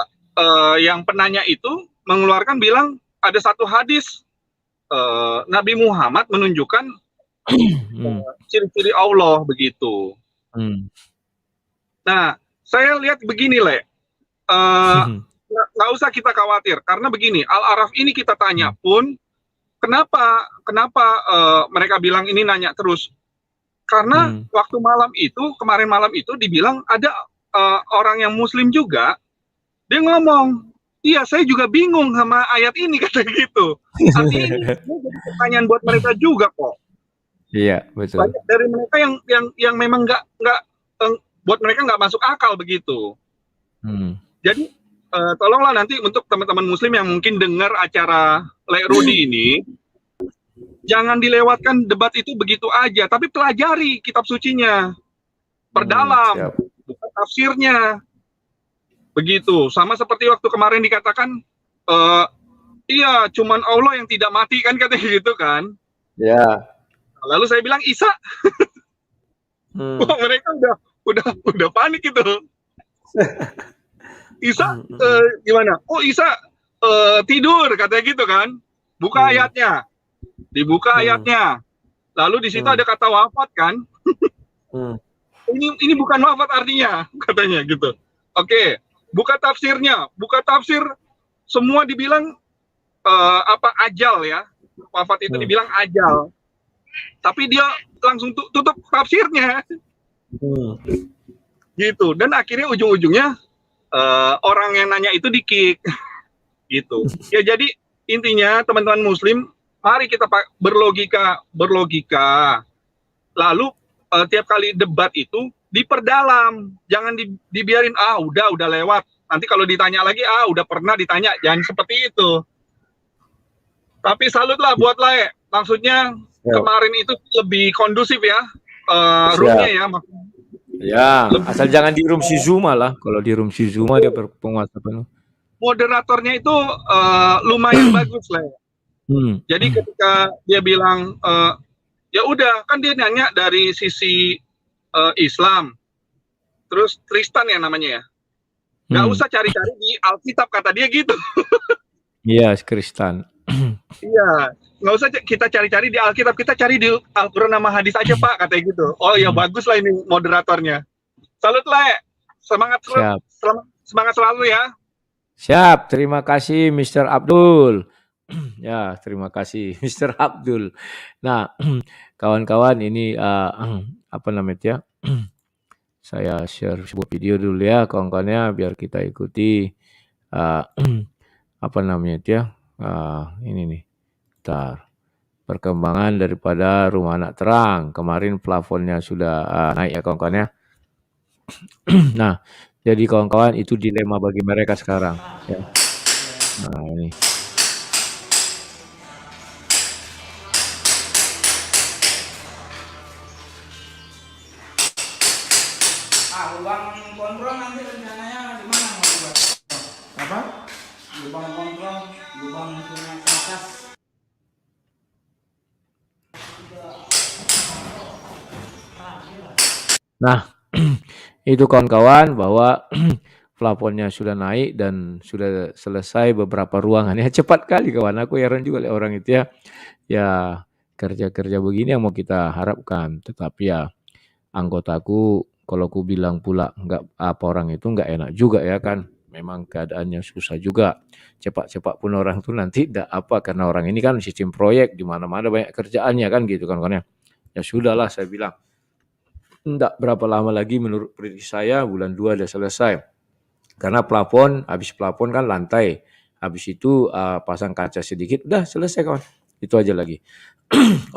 yang penanya itu mengeluarkan bilang ada satu hadis Nabi Muhammad menunjukkan ciri-ciri Allah begitu. Nah, saya lihat begini, Le. Nggak usah kita khawatir karena begini, Al-Araf ini kita tanya pun kenapa mereka bilang ini nanya terus? Karena waktu kemarin malam itu dibilang ada orang yang Muslim juga, dia ngomong, iya saya juga bingung sama ayat ini kata gitu. Artinya ini jadi pertanyaan buat mereka juga kok. Iya betul. Banyak dari mereka yang memang nggak buat mereka nggak masuk akal begitu. Jadi tolonglah nanti untuk teman-teman Muslim yang mungkin dengar acara Lek Rudi ini, jangan dilewatkan debat itu begitu aja, tapi pelajari kitab sucinya, perdalam, bukan tafsirnya. Begitu, sama seperti waktu kemarin dikatakan, iya, cuman Allah yang tidak mati kan katanya gitu kan? Ya. Lalu saya bilang Isa, wah, mereka udah panik gitu. Isa gimana? Oh Isa tidur katanya gitu kan? Buka ayatnya, dibuka ayatnya, lalu di situ ada kata wafat kan? Ini bukan wafat artinya katanya gitu. Oke. Buka tafsirnya, buka tafsir, semua dibilang ajal ya, wafat itu dibilang ajal, tapi dia langsung tutup tafsirnya, gitu. Dan akhirnya ujung-ujungnya orang yang nanya itu di-kick, gitu. Ya jadi intinya teman-teman Muslim, mari kita berlogika, lalu tiap kali debat itu diperdalam, jangan dibiarin udah lewat. Nanti kalau ditanya lagi udah pernah ditanya, jangan seperti itu. Tapi salutlah buat Lae, maksudnya kemarin itu lebih kondusif ya roomnya ya. Ya, asal jangan di room si Zuma lah. Kalau di room si Zuma dia berpenguasa penuh. Moderatornya itu lumayan bagus Lae. Jadi ketika dia bilang ya udah kan dia nanya dari sisi Islam, terus Kristen ya namanya ya, nggak usah cari-cari di Alkitab kata dia gitu. Iya, Kristen. Iya, nggak usah kita cari-cari di Alkitab, kita cari di Al-Quran nama hadis aja Pak katanya gitu. Oh ya bagus lah ini moderatornya. Salut lah, semangat selalu ya. Siap, terima kasih Mr. Abdul. Ya, terima kasih Mr. Abdul. Nah, kawan-kawan ini apa namanya ya? Saya share sebuah video dulu ya kawan-kawannya biar kita ikuti apa namanya ya? Ini nih. Bentar. Perkembangan daripada Rumah Anak Terang. Kemarin plafonnya sudah naik ya kawan-kawannya. Nah, jadi kawan-kawan itu dilema bagi mereka sekarang ya. Nah, ini. Lubang kontrol nanti rencananya di mana mau dibuat? Apa? Lubang kontrol, lubang sungai ke atas. Nah, itu kawan-kawan bahwa plafonnya sudah naik dan sudah selesai beberapa ruangan. Ya cepat kali kawan, aku heran juga oleh orang itu ya. Ya kerja-kerja begini yang mau kita harapkan. Tetapi ya anggotaku kalau ku bilang pula orang itu nggak enak juga ya kan. Memang keadaannya susah juga. Cepat-cepat pun orang itu nanti tidak karena orang ini kan sistem proyek di mana-mana banyak kerjaannya kan gitu kan kawan. Ya sudahlah saya bilang. Tidak berapa lama lagi menurut prediksi saya bulan 2 sudah selesai. Karena habis plafon kan lantai. Habis itu pasang kaca sedikit, udah selesai kawan. Itu aja lagi.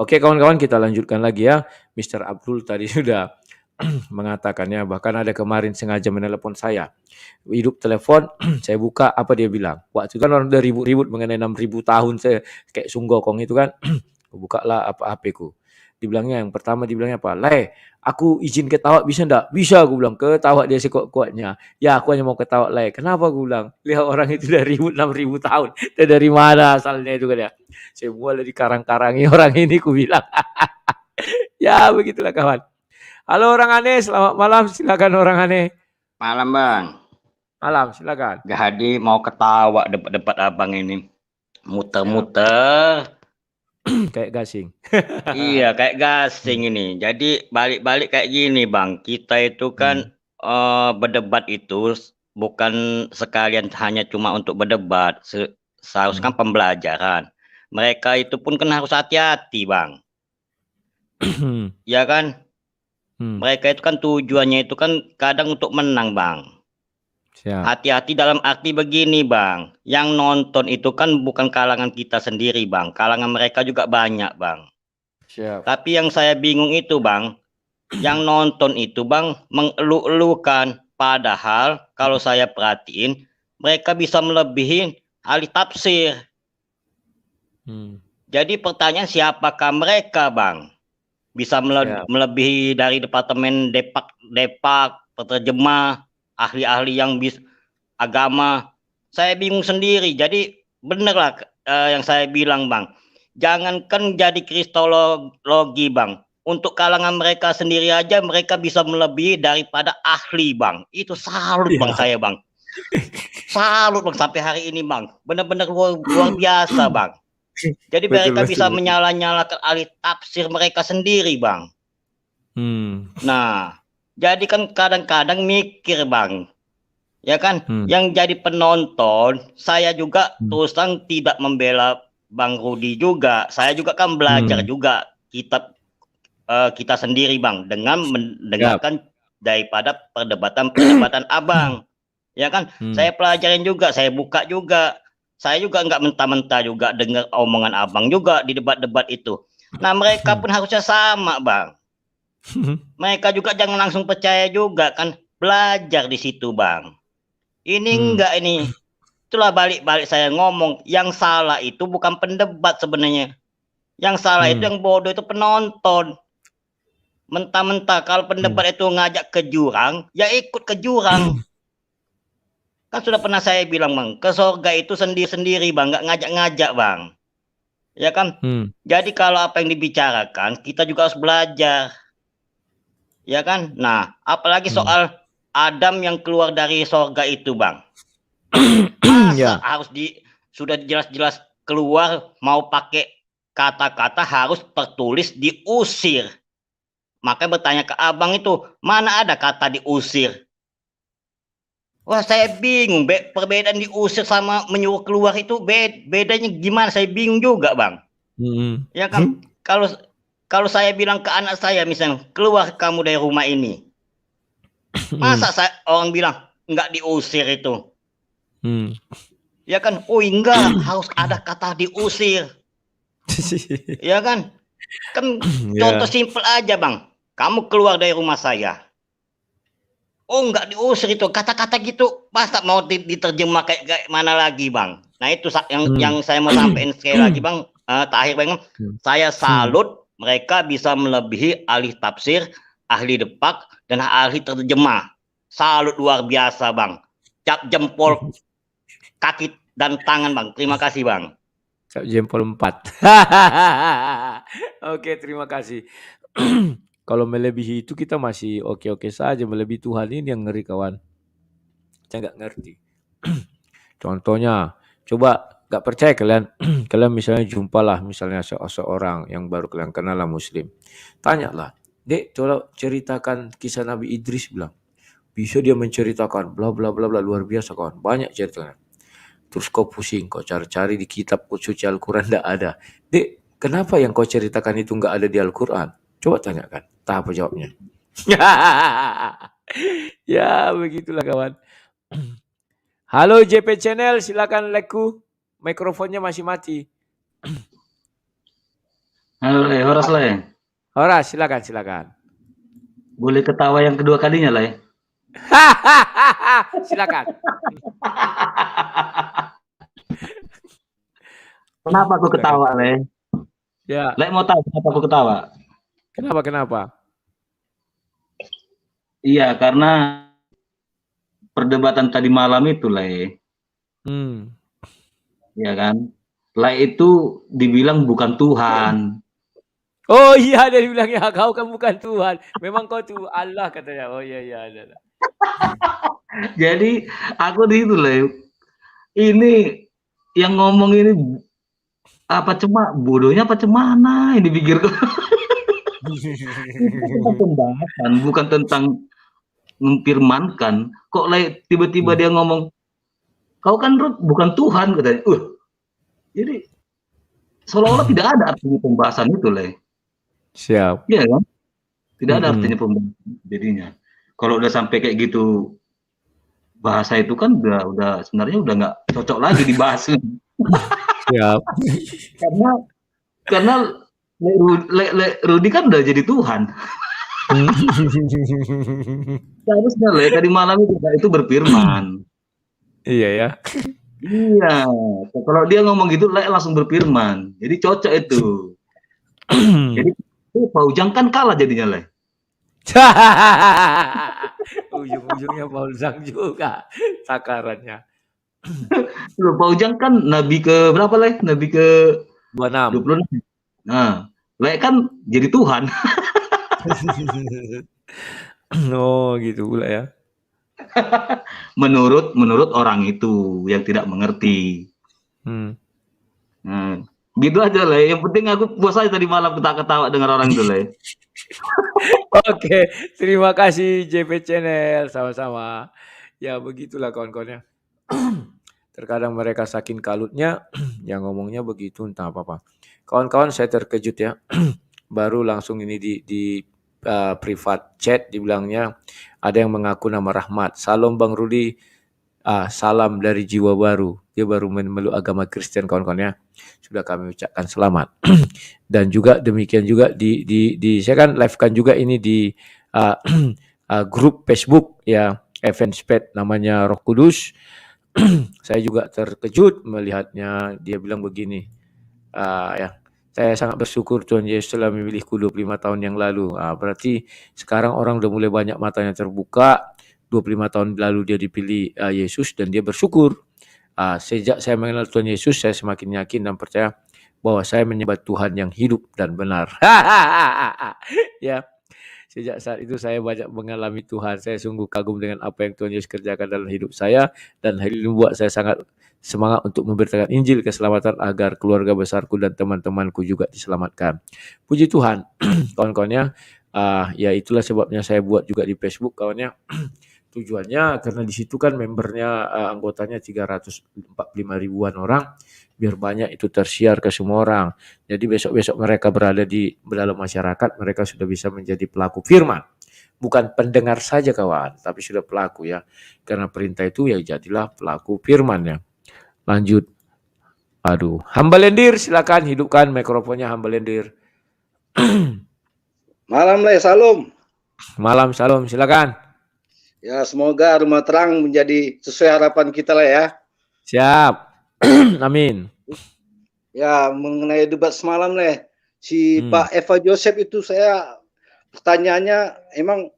Oke kawan-kawan kita lanjutkan lagi ya. Mr. Abdul tadi sudah mengatakannya. Bahkan ada kemarin sengaja menelepon saya. Hidup telepon, saya buka, apa dia bilang. Waktu itu kan orang udah ribut-ribut mengenai 6.000 tahun saya kayak Sunggokong itu kan. Bukalah apa HP-ku. Dibilangnya yang pertama dibilangnya apa? Aku izin ketawa bisa enggak? Bisa, aku bilang. Ketawa dia sekuat-kuatnya. Ya, aku hanya mau ketawa, Kenapa, aku bilang? Lihat orang itu udah ribut 6.000 tahun. Dari mana asalnya itu kan ya? Saya mulai dikarang-karangi orang ini, aku bilang. Ya, begitulah kawan. Halo orang aneh, selamat malam. Silakan orang aneh. Malam Bang. Malam, silakan. Gahadi mau ketawa debat-debat abang ini. Muter-muter. Kayak gasing. Iya, kayak gasing ini. Jadi balik-balik kayak gini Bang. Kita itu kan berdebat itu bukan sekalian hanya cuma untuk berdebat. Seharusnya pembelajaran. Mereka itu pun kan harus hati-hati Bang. Ya kan? Mereka itu kan tujuannya itu kan kadang untuk menang Bang. Hati-hati dalam arti begini Bang. Yang nonton itu kan bukan kalangan kita sendiri Bang. Kalangan mereka juga banyak Bang. Siap. Tapi yang saya bingung itu Bang. Yang nonton itu Bang mengeluh-elukan. Padahal kalau saya perhatiin. Mereka bisa melebihi ahli tafsir. Jadi pertanyaan siapakah mereka Bang? Bisa melebihi dari departemen depak, penerjemah, ahli-ahli yang agama. Saya bingung sendiri. Jadi benerlah yang saya bilang Bang. Jangankan jadi kristologi Bang. Untuk kalangan mereka sendiri aja mereka bisa melebihi daripada ahli Bang. Itu salut Bang saya Bang. Salut Bang sampai hari ini Bang. Benar-benar luar biasa Bang. Jadi mereka bisa menyala-nyalakan ahli tafsir mereka sendiri Bang. Nah, jadi kan kadang-kadang mikir Bang. Ya kan, yang jadi penonton, saya juga terus terang tidak membela Bang Rudi juga. Saya juga kan belajar juga kitab kita sendiri Bang. Dengan mendengarkan daripada perdebatan abang. Ya kan, saya pelajarin juga, saya buka juga. Saya juga nggak mentah-mentah juga dengar omongan abang juga di debat-debat itu. Nah mereka pun harusnya sama Bang. Mereka juga jangan langsung percaya juga kan. Belajar di situ Bang. Ini enggak ini. Itulah balik-balik saya ngomong. Yang salah itu bukan pendebat sebenarnya. Yang salah itu yang bodoh itu penonton. Mentah-mentah kalau pendebat itu ngajak ke jurang. Ya ikut ke jurang. Kan sudah pernah saya bilang Bang, ke surga itu sendiri-sendiri Bang, nggak ngajak-ngajak Bang. Ya kan? Jadi kalau apa yang dibicarakan, kita juga harus belajar. Ya kan? Nah, apalagi soal Adam yang keluar dari surga itu Bang. Masa harus sudah jelas-jelas keluar, mau pakai kata-kata harus tertulis diusir. Makanya bertanya ke abang itu, mana ada kata diusir? Wah saya bingung, perbedaan diusir sama menyuruh keluar itu bedanya gimana? Saya bingung juga Bang. Ya kan, kalau saya bilang ke anak saya misalnya, keluar kamu dari rumah ini. Masa orang bilang, enggak diusir itu. Ya kan, oh enggak, harus ada kata diusir. Ya kan, contoh simpel aja Bang. Kamu keluar dari rumah saya. Oh enggak diusir itu, kata-kata gitu masa mau diterjemah kayak mana lagi Bang. Nah itu yang saya mau sampaikan sekali lagi Bang, terakhir Bang, saya salut mereka bisa melebihi ahli tafsir, ahli depak, dan ahli terjemah. Salut luar biasa Bang. Cap jempol, kaki dan tangan Bang, terima kasih Bang. Cap jempol 4. Oke, terima kasih. Kalau melebihi itu kita masih oke-oke saja. Melebihi Tuhan ini yang ngeri kawan. Saya nggak ngerti. Contohnya, coba nggak percaya kalian, kalian misalnya jumpalah misalnya seorang yang baru kalian kenal lah Muslim. Tanyalah, Dek, coba ceritakan kisah Nabi Idris bilang. Bisa dia menceritakan bla bla bla bla luar biasa kawan. Banyak ceritanya. Terus kau pusing, kau cari-cari di kitab suci Al-Quran nggak ada. Dek, kenapa yang kau ceritakan itu nggak ada di Al-Quran? Coba tanyakan, tak apa jawabnya. Ya begitulah kawan. Halo JP Channel, silakan like-ku. Mikrofonnya masih mati. Halo, Horas Le. Horas, silakan. Boleh ketawa yang kedua kalinya lah ya. Silakan. Kenapa aku ketawa, Le? Ya. Le mau tahu kenapa aku ketawa? Kenapa? Iya, karena perdebatan tadi malam itu, Le. Ya kan? Le itu dibilang bukan Tuhan. Oh iya, dia bilang ya kau kan bukan Tuhan. Memang kau tuh Allah katanya. Oh iya ada. Jadi aku di itu, Le. Ini yang ngomong ini apa bodohnya apa cemana ini pikirku. Itu tentang pembahasan, bukan tentang memfirmankan. Kok tiba-tiba dia ngomong, kau kan bukan Tuhan katanya. Jadi seolah-olah tidak ada artinya pembahasan itu, Le. Siap. Iya kan? Tidak ada artinya pembahasan jadinya. Kalau udah sampai kayak gitu, bahasa itu kan udah sebenarnya udah nggak cocok lagi dibahas. Siap. karena Rudi kan udah jadi Tuhan. Seharusnya tadi malam itu berfirman. Iya ya. Iya. Kalau dia ngomong gitu, langsung berfirman. Jadi cocok itu. Jadi Pak Ujang kan kalah jadinya, Le. Ujung-ujungnya Pak Ujang juga takarannya. Pak Ujang kan nabi ke berapa, Le? Nabi ke 26. Nah, Le kan jadi Tuhan. Oh, gitu pula ya. menurut orang itu yang tidak mengerti. Gitu aja, Le. Yang penting aku puas aja tadi malam ketawa dengar orang itu, Le. Oke, terima kasih JP Channel, sama-sama. Ya begitulah kawan-kawannya. Terkadang mereka saking kalutnya, yang ngomongnya begitu entah apa-apa. Kawan-kawan saya terkejut ya. Baru langsung ini di privat chat dibilangnya ada yang mengaku nama Rahmat. Salam Bang Rudi. Salam dari jiwa baru. Dia baru memeluk agama Kristen kawan-kawan ya. Sudah kami ucapkan selamat. Dan juga demikian juga saya kan live-kan juga ini di grup Facebook ya, Evansped namanya Roh Kudus. Saya juga terkejut melihatnya. Dia bilang begini. Ya, saya sangat bersyukur Tuhan Yesus telah memilihku 25 tahun yang lalu. Berarti sekarang orang udah mulai banyak matanya terbuka. 25 tahun lalu dia dipilih Yesus dan dia bersyukur. Sejak saya mengenal Tuhan Yesus, saya semakin yakin dan percaya bahwa saya menyembah Tuhan yang hidup dan benar. Ya, sejak saat itu saya banyak mengalami Tuhan. Saya sungguh kagum dengan apa yang Tuhan Yesus kerjakan dalam hidup saya, dan hal ini membuat saya sangat semangat untuk memberitakan Injil keselamatan agar keluarga besarku dan teman-temanku juga diselamatkan. Puji Tuhan, kawan-kawannya. Ya itulah sebabnya saya buat juga di Facebook, kawannya. Tujuannya karena di situ kan membernya anggotanya 345 ribuan orang, biar banyak itu tersiar ke semua orang. Jadi besok-besok mereka berada di dalam masyarakat, mereka sudah bisa menjadi pelaku firman. Bukan pendengar saja kawan, tapi sudah pelaku ya. Karena perintah itu ya jadilah pelaku firman ya. Lanjut. Aduh, Hamba Lendir silakan hidupkan mikrofonnya Hamba Lendir. Malam Le, salam. Malam salam, silakan. Ya, semoga rumah terang menjadi sesuai harapan kita lah ya. Siap. Amin. Ya, mengenai debat semalam Le, si Pak Eva Joseph itu saya pertanyaannya emang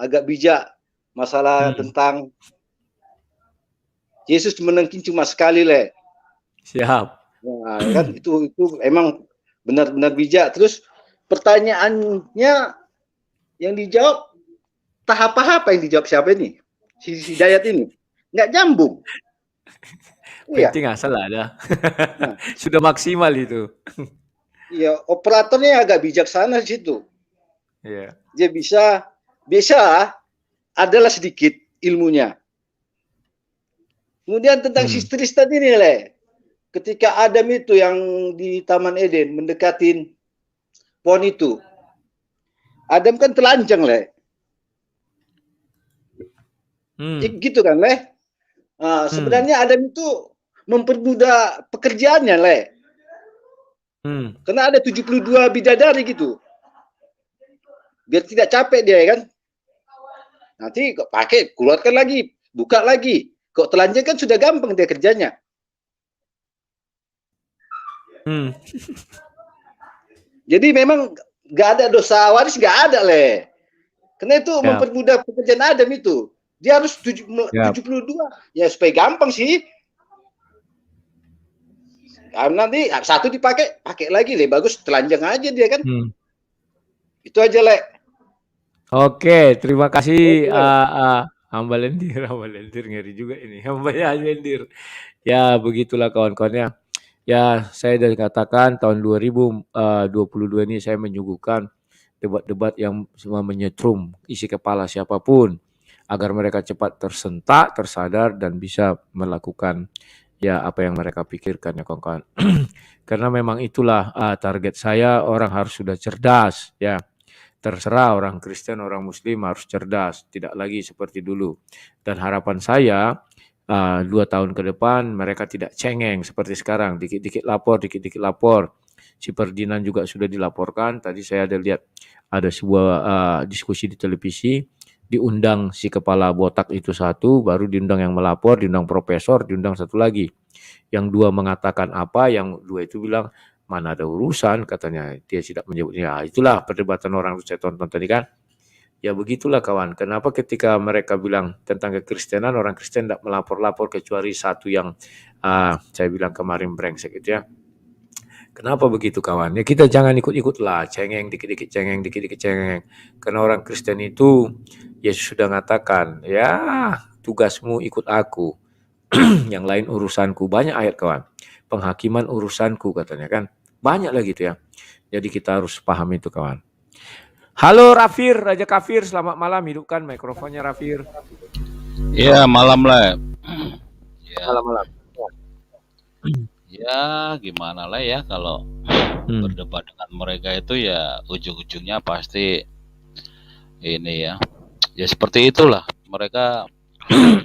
agak bijak, masalah tentang Yesus menengking cuma sekali Le. Siap. Nah, kan itu emang benar-benar bijak. Terus pertanyaannya yang dijawab tahap apa yang dijawab siapa ini? Si Hidayat ini nggak nyambung. Penting asal ada. Nah. Sudah maksimal itu. Iya, operatornya agak bijaksana di situ. Iya. Dia bisa adalah sedikit ilmunya. Kemudian tentang si Tristan ini Le. Ketika Adam itu yang di Taman Eden mendekatin pohon itu. Adam kan telanjang Le. Gitu kan Le. Sebenarnya Adam itu mempermudah pekerjaannya Le. Karena ada 72 bidadari gitu. biar tidak capek dia ya kan. Nanti kok pakai, keluarkan lagi, buka lagi. Kok telanjang kan sudah gampang dia kerjanya. Jadi memang nggak ada dosa waris, nggak ada le. Karena itu mempermudah pekerjaan Adam itu. Dia harus 72 ya supaya gampang sih. Nanti satu dipakai, pakai lagi le, bagus telanjang aja dia kan. Itu aja le. Oke, terima kasih Hamba Lendir ngeri juga ini. Hambanya Lendir. Ya, begitulah kawan-kawannya. Ya, saya sudah katakan tahun 2022 ini saya menyuguhkan debat-debat yang semua menyetrum isi kepala siapapun agar mereka cepat tersentak, tersadar dan bisa melakukan ya apa yang mereka pikirkan ya kawan-kawan. Karena memang itulah target saya, orang harus sudah cerdas ya. Terserah orang Kristen, orang Muslim harus cerdas, tidak lagi seperti dulu. Dan harapan saya 2 tahun ke depan mereka tidak cengeng seperti sekarang, dikit-dikit lapor. Si Ferdinand juga sudah dilaporkan. Tadi saya ada lihat ada sebuah diskusi di televisi, diundang si kepala botak itu satu, baru diundang yang melapor, diundang profesor, diundang satu lagi. Yang 2 mengatakan apa, yang 2 itu bilang mana ada urusan, katanya dia tidak menyebutnya. Itulah perdebatan orang saya tonton tadi kan. Ya begitulah kawan. Kenapa ketika mereka bilang tentang kekristenan, orang Kristen tidak melapor-lapor kecuali satu yang saya bilang kemarin brengsek itu ya. Kenapa begitu kawan? Ya kita jangan ikut-ikut lah, cengeng dikit-dikit cengeng. Karena orang Kristen itu Yesus sudah mengatakan, ya tugasmu ikut aku. Yang lain urusanku. Banyak ayat kawan. Penghakiman urusanku katanya kan. Banyak lagi itu ya. Jadi kita harus paham itu kawan. Halo Rafir, Raja Kafir, selamat malam. Hidupkan mikrofonnya Rafir. Iya, malam lah. Ya. Malam. Ya, gimana lah ya kalau berdebat dengan mereka itu ya ujung-ujungnya pasti ini ya. Ya seperti itulah. Mereka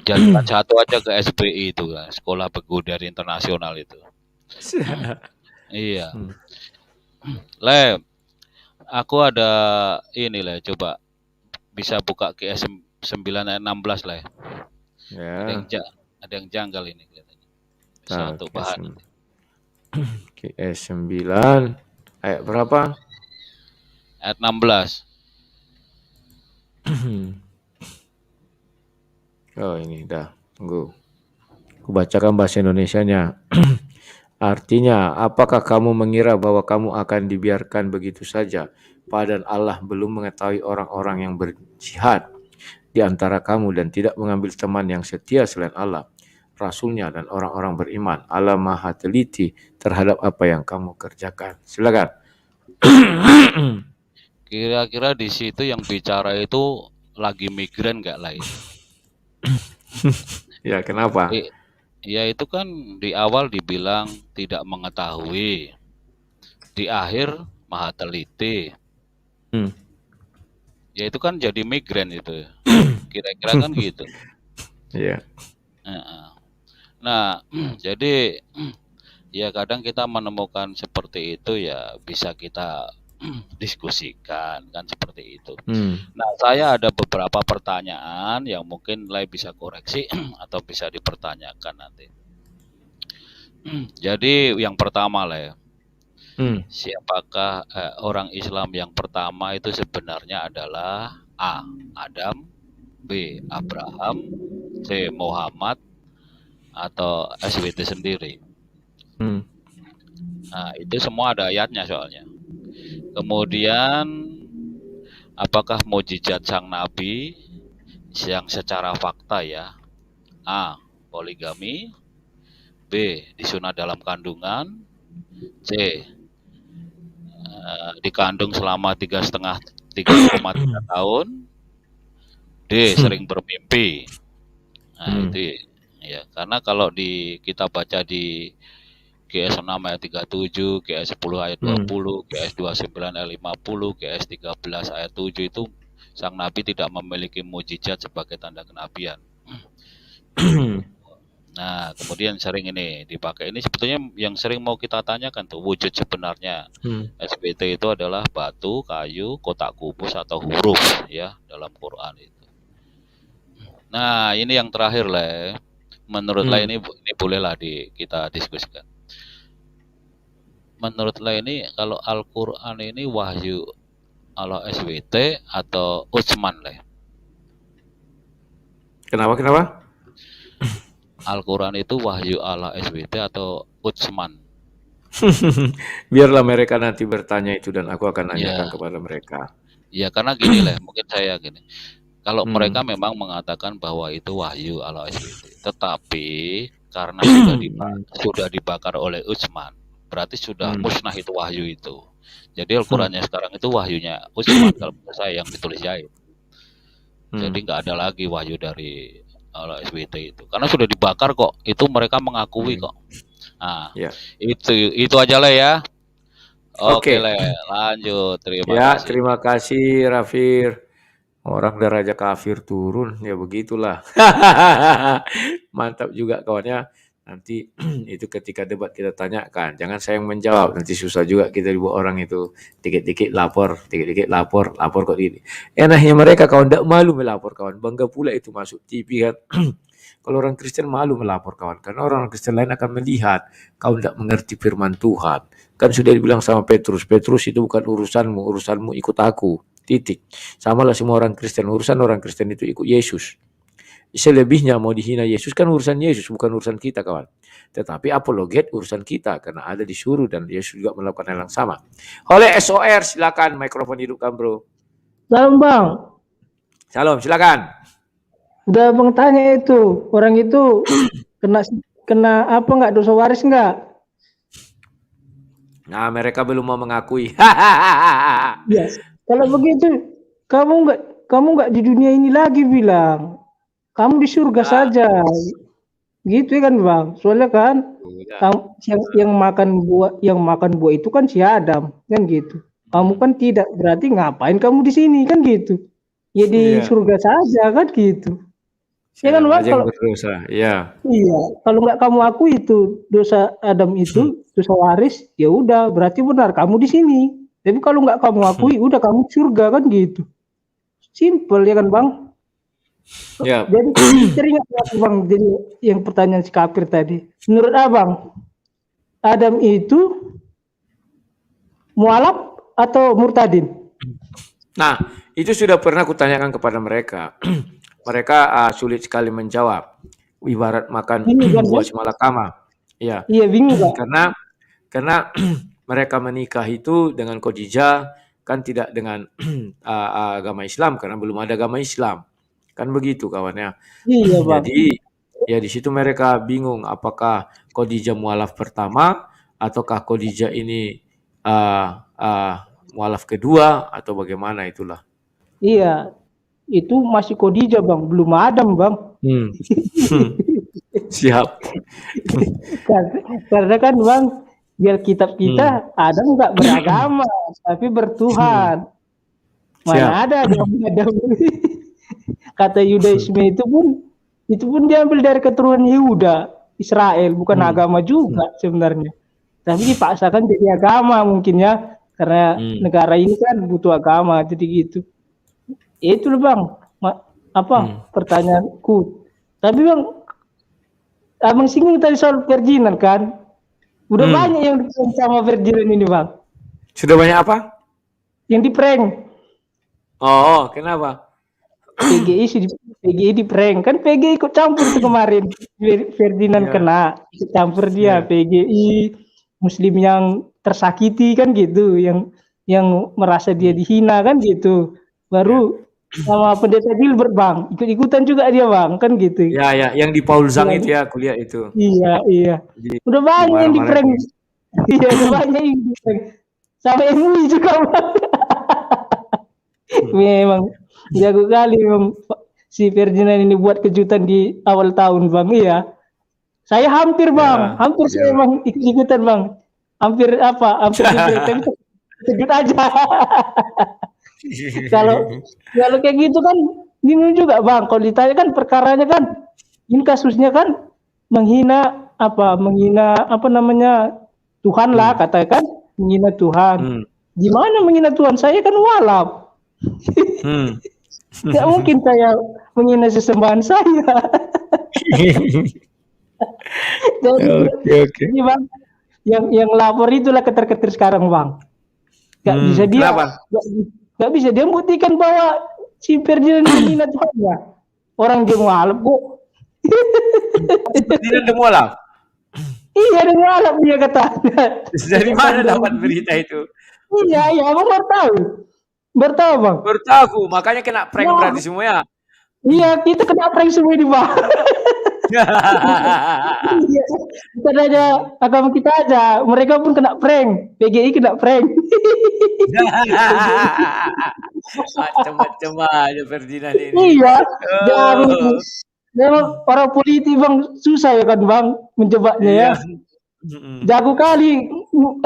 jadikan satu aja ke SBI itu kan, Sekolah Pegudari Internasional itu. Iya. Le, aku ada ini le, coba bisa buka QS 9 ayat 16 le. Ya. Ada yang janggal ini kelihatannya. Bisa untuk bahan. QS 9 ayat berapa? Ayat 16. Oh ini dah, tunggu. Aku bacakan bahasa Indonesianya. Artinya, apakah kamu mengira bahwa kamu akan dibiarkan begitu saja? Padahal Allah belum mengetahui orang-orang yang berjihad di antara kamu dan tidak mengambil teman yang setia selain Allah, Rasulnya dan orang-orang beriman. Allah Maha teliti terhadap apa yang kamu kerjakan. Silakan. Kira-kira di situ yang bicara itu lagi migran nggak lain? Ya kenapa? Ya itu kan di awal dibilang tidak mengetahui, di akhir maha teliti. Ya itu kan jadi migran itu, kira-kira kan gitu. Iya. Nah, jadi ya kadang kita menemukan seperti itu ya bisa kita diskusikan kan seperti itu. Nah, saya ada beberapa pertanyaan yang mungkin Lai bisa koreksi atau bisa dipertanyakan nanti. Jadi yang pertama Lai, siapakah orang Islam yang pertama itu sebenarnya adalah A. Adam, B. Abraham, C. Muhammad, atau SWT sendiri. Nah, itu semua ada ayatnya soalnya. Kemudian, apakah mukjizat sang Nabi yang secara fakta ya? A. Poligami, B. Disunat dalam kandungan, C. Dikandung selama 3,3 tahun, D. Sering bermimpi. Nah, itu ya, karena kalau kita baca di GS 6 ayat 37, GS 10 ayat 20, GS 29 ayat 50, GS 13 ayat 7 itu sang Nabi tidak memiliki mukjizat sebagai tanda kenabian. Nah, kemudian sering ini dipakai. Ini sebetulnya yang sering mau kita tanyakan tuh, wujud sebenarnya SBT itu adalah batu, kayu, kotak kubus atau huruf ya dalam Quran itu. Nah, ini yang terakhir lah. Menurut lah ini bolehlah kita diskusikan. Menurut lah ini kalau Al-Quran ini wahyu ala SWT atau Utsman lah. Kenapa? Al-Quran itu wahyu ala SWT atau Utsman? Biarlah mereka nanti bertanya itu dan aku akan nanyakan kepada mereka. Ya karena gini lah, mungkin saya gini. Kalau mereka memang mengatakan bahwa itu wahyu ala SWT, tetapi karena sudah dibakar oleh Utsman, berarti sudah musnah itu wahyu itu. Jadi Al-Qurannya sekarang itu wahyunya Utsman kalau menurut saya yang ditulis Zaid. Jadi nggak ada lagi wahyu dari ala SWT itu, karena sudah dibakar kok. Itu mereka mengakui kok. Nah, itu aja lah ya. Oke lah, lanjut. Terima kasih. Terima kasih Rafir. Orang daraja kafir turun, ya begitulah. Mantap juga kawannya. Nanti itu ketika debat kita tanyakan, jangan saya yang menjawab, nanti susah juga kita dibuat orang itu dikit-dikit lapor kok ini. Enaknya mereka kawan tidak malu melapor kawan, bangga pula itu masuk TV kan. Kalau orang Kristen malu melapor kawan, karena orang Kristen lain akan melihat kau tidak mengerti firman Tuhan. Kan sudah dibilang sama Petrus itu bukan urusanmu ikut aku. Titik. Sama lah semua orang Kristen, urusan orang Kristen itu ikut Yesus. Selebihnya mau dihina Yesus kan urusan Yesus, bukan urusan kita kawan. Tetapi apologet urusan kita karena ada disuruh dan Yesus juga melakukan hal yang sama. Oleh SOR silakan mikrofon hidupkan bro. Salam bang. Salam silakan. Udah bang tanya itu orang itu kena apa nggak dosa waris nggak? Nah mereka belum mau mengakui. Yes. Kalau begitu kamu nggak di dunia ini lagi bilang. Kamu di surga saja, gitu ya kan bang? Soalnya kan yang makan buah itu kan si Adam, kan gitu. Kamu kan tidak, berarti ngapain kamu di sini kan gitu? Ya di surga saja kan gitu. Ya kan bang? Kalau berdosa, iya. Kalau nggak kamu akui itu dosa Adam itu dosa waris, ya udah berarti benar kamu di sini. Tapi kalau nggak kamu akui, udah kamu surga kan gitu. Simple ya kan bang? Ya. Jadi teringat bang, jadi yang pertanyaan si kafir tadi. Menurut abang, Adam itu mualaf atau murtadin? Nah, itu sudah pernah kutanyakan kepada mereka. Mereka sulit sekali menjawab. Ibarat makan buah simalakama. Ya. Iya bingung kan? Karena mereka menikah itu dengan Khadijah kan tidak dengan agama Islam karena belum ada agama Islam. Kan begitu kawannya. Iya, Bang. Jadi ya di situ mereka bingung apakah Khadijah mualaf pertama ataukah Khadijah ini mualaf kedua atau bagaimana itulah. Iya. Itu masih Khadijah, Bang, belum Adam, Bang. Siap. Karena kan, Bang, biar kitab kita Adam nggak beragama, tapi bertuhan. Mana ada Adam. Kata Yudaisme itu pun diambil dari keturunan Yehuda, Israel, bukan agama juga sebenarnya. Tapi dipaksakan jadi agama mungkin ya, karena negara ini kan butuh agama, jadi gitu. Itu loh bang, pertanyaanku. Tapi bang, abang singgung tadi soal Ferdinand kan, udah banyak yang diprank sama Ferdinand ini bang. Sudah banyak apa? Yang diprank. Oh, kenapa? PGI di prank kan, PGI ikut campur itu kemarin. Ferdinand kena ikut campur dia. PGI Muslim yang tersakiti kan gitu, yang merasa dia dihina kan gitu. Baru sama pendeta Gilbert bang, ikut-ikutan juga dia bang kan gitu. Ya yang di Paul Zhang itu ya kuliah itu. Iya. Udah banyak yang di prank. Iya udah banyak yang di prank. Sampai MUI juga bang. Memang jago kali bang si Ferdinand ini buat kejutan di awal tahun bang. Iya, saya hampir bang, saya bang ikut-ikutan bang, hampir kejut aja. Kalau kayak gitu kan bingung juga bang. Kalau ditanya kan perkaranya kan ini kasusnya kan menghina apa namanya Tuhan lah, katakan menghina Tuhan. Gimana menghina Tuhan? Saya kan walaf. Nggak mungkin saya menghina sesembahan saya. Jadi Bang, yang lapor itulah keter-keter sekarang Bang. Nggak bisa dia, nggak bisa dia buktikan bahwa si Ferdinand menghina Tuhan ya. Orang dia mualaf kok. Ferdinand dia mualaf? Iya, dia mualaf dia katanya. Dari mana dapat berita itu? Iya, abang baru tahu. Bang. Baru tahu aku, makanya kena prank berarti semua ya. Iya, kita kena prank semua ini Bang. Bukan aja agama kita aja, mereka pun kena prank. PGI kena prank. Macam-macam aja Ferdinand ini. Iya. Memang orang politik Bang susah ya kan Bang menjebaknya ya. Jago kali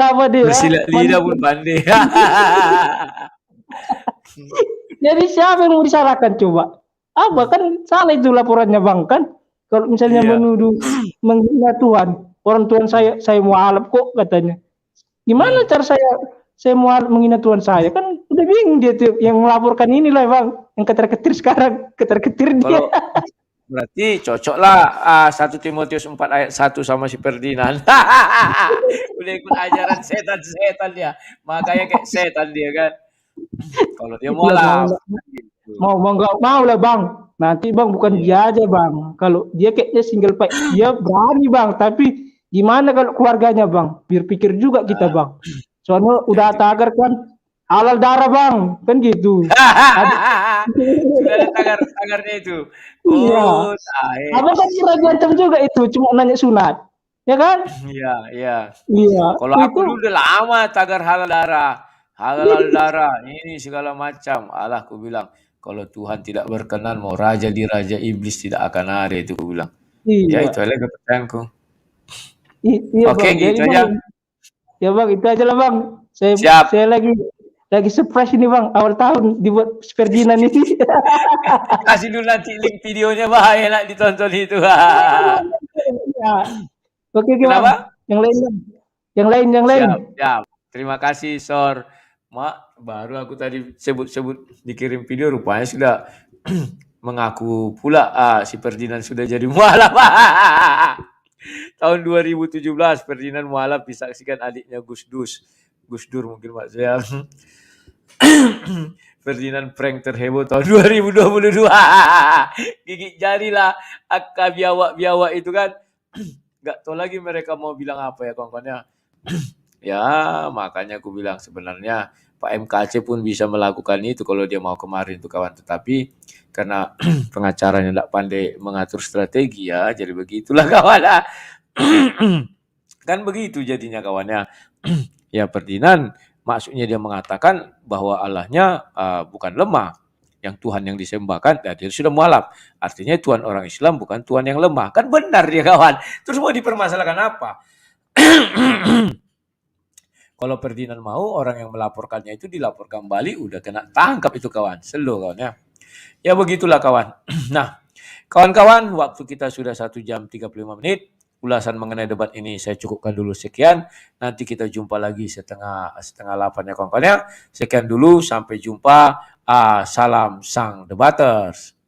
apa dia. Bersilat lidah pun pandai. Jadi siapa yang mau disalahkan coba? Apa kan salah itu laporannya Bang kan? Kalau misalnya menuduh menghina Tuhan, orang Tuhan saya mualaf kok katanya. Gimana cara saya mualaf menghina Tuhan saya? Kan udah bingung dia tuh yang melaporkan inilah Bang, yang keter-ketir sekarang, keter-ketir dia. Berarti cocoklah 1 Timotius 4 ayat 1 sama si Ferdinand. Udah ikut ajaran setan-setan dia. Makanya kayak setan dia kan. Kalau dia mualaf. Mau lah Bang. Nanti Bang bukan dia aja Bang. Kalau dia kayaknya single fight, dia berani Bang. Tapi gimana kalau keluarganya Bang? Biar pikir juga kita Bang. Soalnya udah tagar kan halal darah Bang. Kan gitu. Sudah ada tagarnya itu. Iya. Abang kan pernah diancam juga itu. Cuma nanya sunat. Ya kan? Iya. Kalau itu, aku dulu udah lama tagar halal darah. Halal darah. Ini segala macam. Allah aku bilang. Kalau Tuhan tidak berkenan mau raja di raja iblis tidak akan ada itu aku bilang. Iya. Ya itu aja kepercayaanku. Iya Oke, Bang. gitu Jadi, aja. Bang, ya Bang, itu aja lah Bang. Saya lagi surprise ini Bang, awal tahun dibuat Ferdinand ini. Kasih dulu nanti link videonya bahaya enak ditonton itu. Ya. Oke, Bang. Yang lain. Siap. Terima kasih Sor. Mak, baru aku tadi sebut dikirim video rupanya sudah mengaku pula si Ferdinand sudah jadi mualaf. Tahun 2017 Ferdinand mualaf disaksikan adiknya Gus Dur mungkin maksudnya. Ferdinand prank terheboh tahun 2022. Gigit jarilah akka biawak itu kan. Gak tahu lagi mereka mau bilang apa ya kawan-kawannya. Ya makanya aku bilang sebenarnya Pak MKC pun bisa melakukan itu kalau dia mau kemarin tuh kawan. Tetapi karena pengacaranya tidak pandai mengatur strategi ya. Jadi begitulah kawan. Kan begitu jadinya kawannya. Ya Ferdinand maksudnya dia mengatakan bahwa Allahnya bukan lemah. Yang Tuhan yang disembahkan, dia sudah mualaf. Artinya Tuhan orang Islam bukan Tuhan yang lemah. Kan benar dia kawan. Terus mau dipermasalahkan apa? Kalau Ferdinand mau orang yang melaporkannya itu dilaporkan kembali, udah kena tangkap itu kawan. Selo kawan ya. Ya begitulah kawan. Nah, kawan-kawan, waktu kita sudah 1 jam 35 menit. Ulasan mengenai debat ini saya cukupkan dulu sekian. Nanti kita jumpa lagi setengah 8 ya kawan-kawan ya. Sekian dulu, sampai jumpa. Salam sang debaters.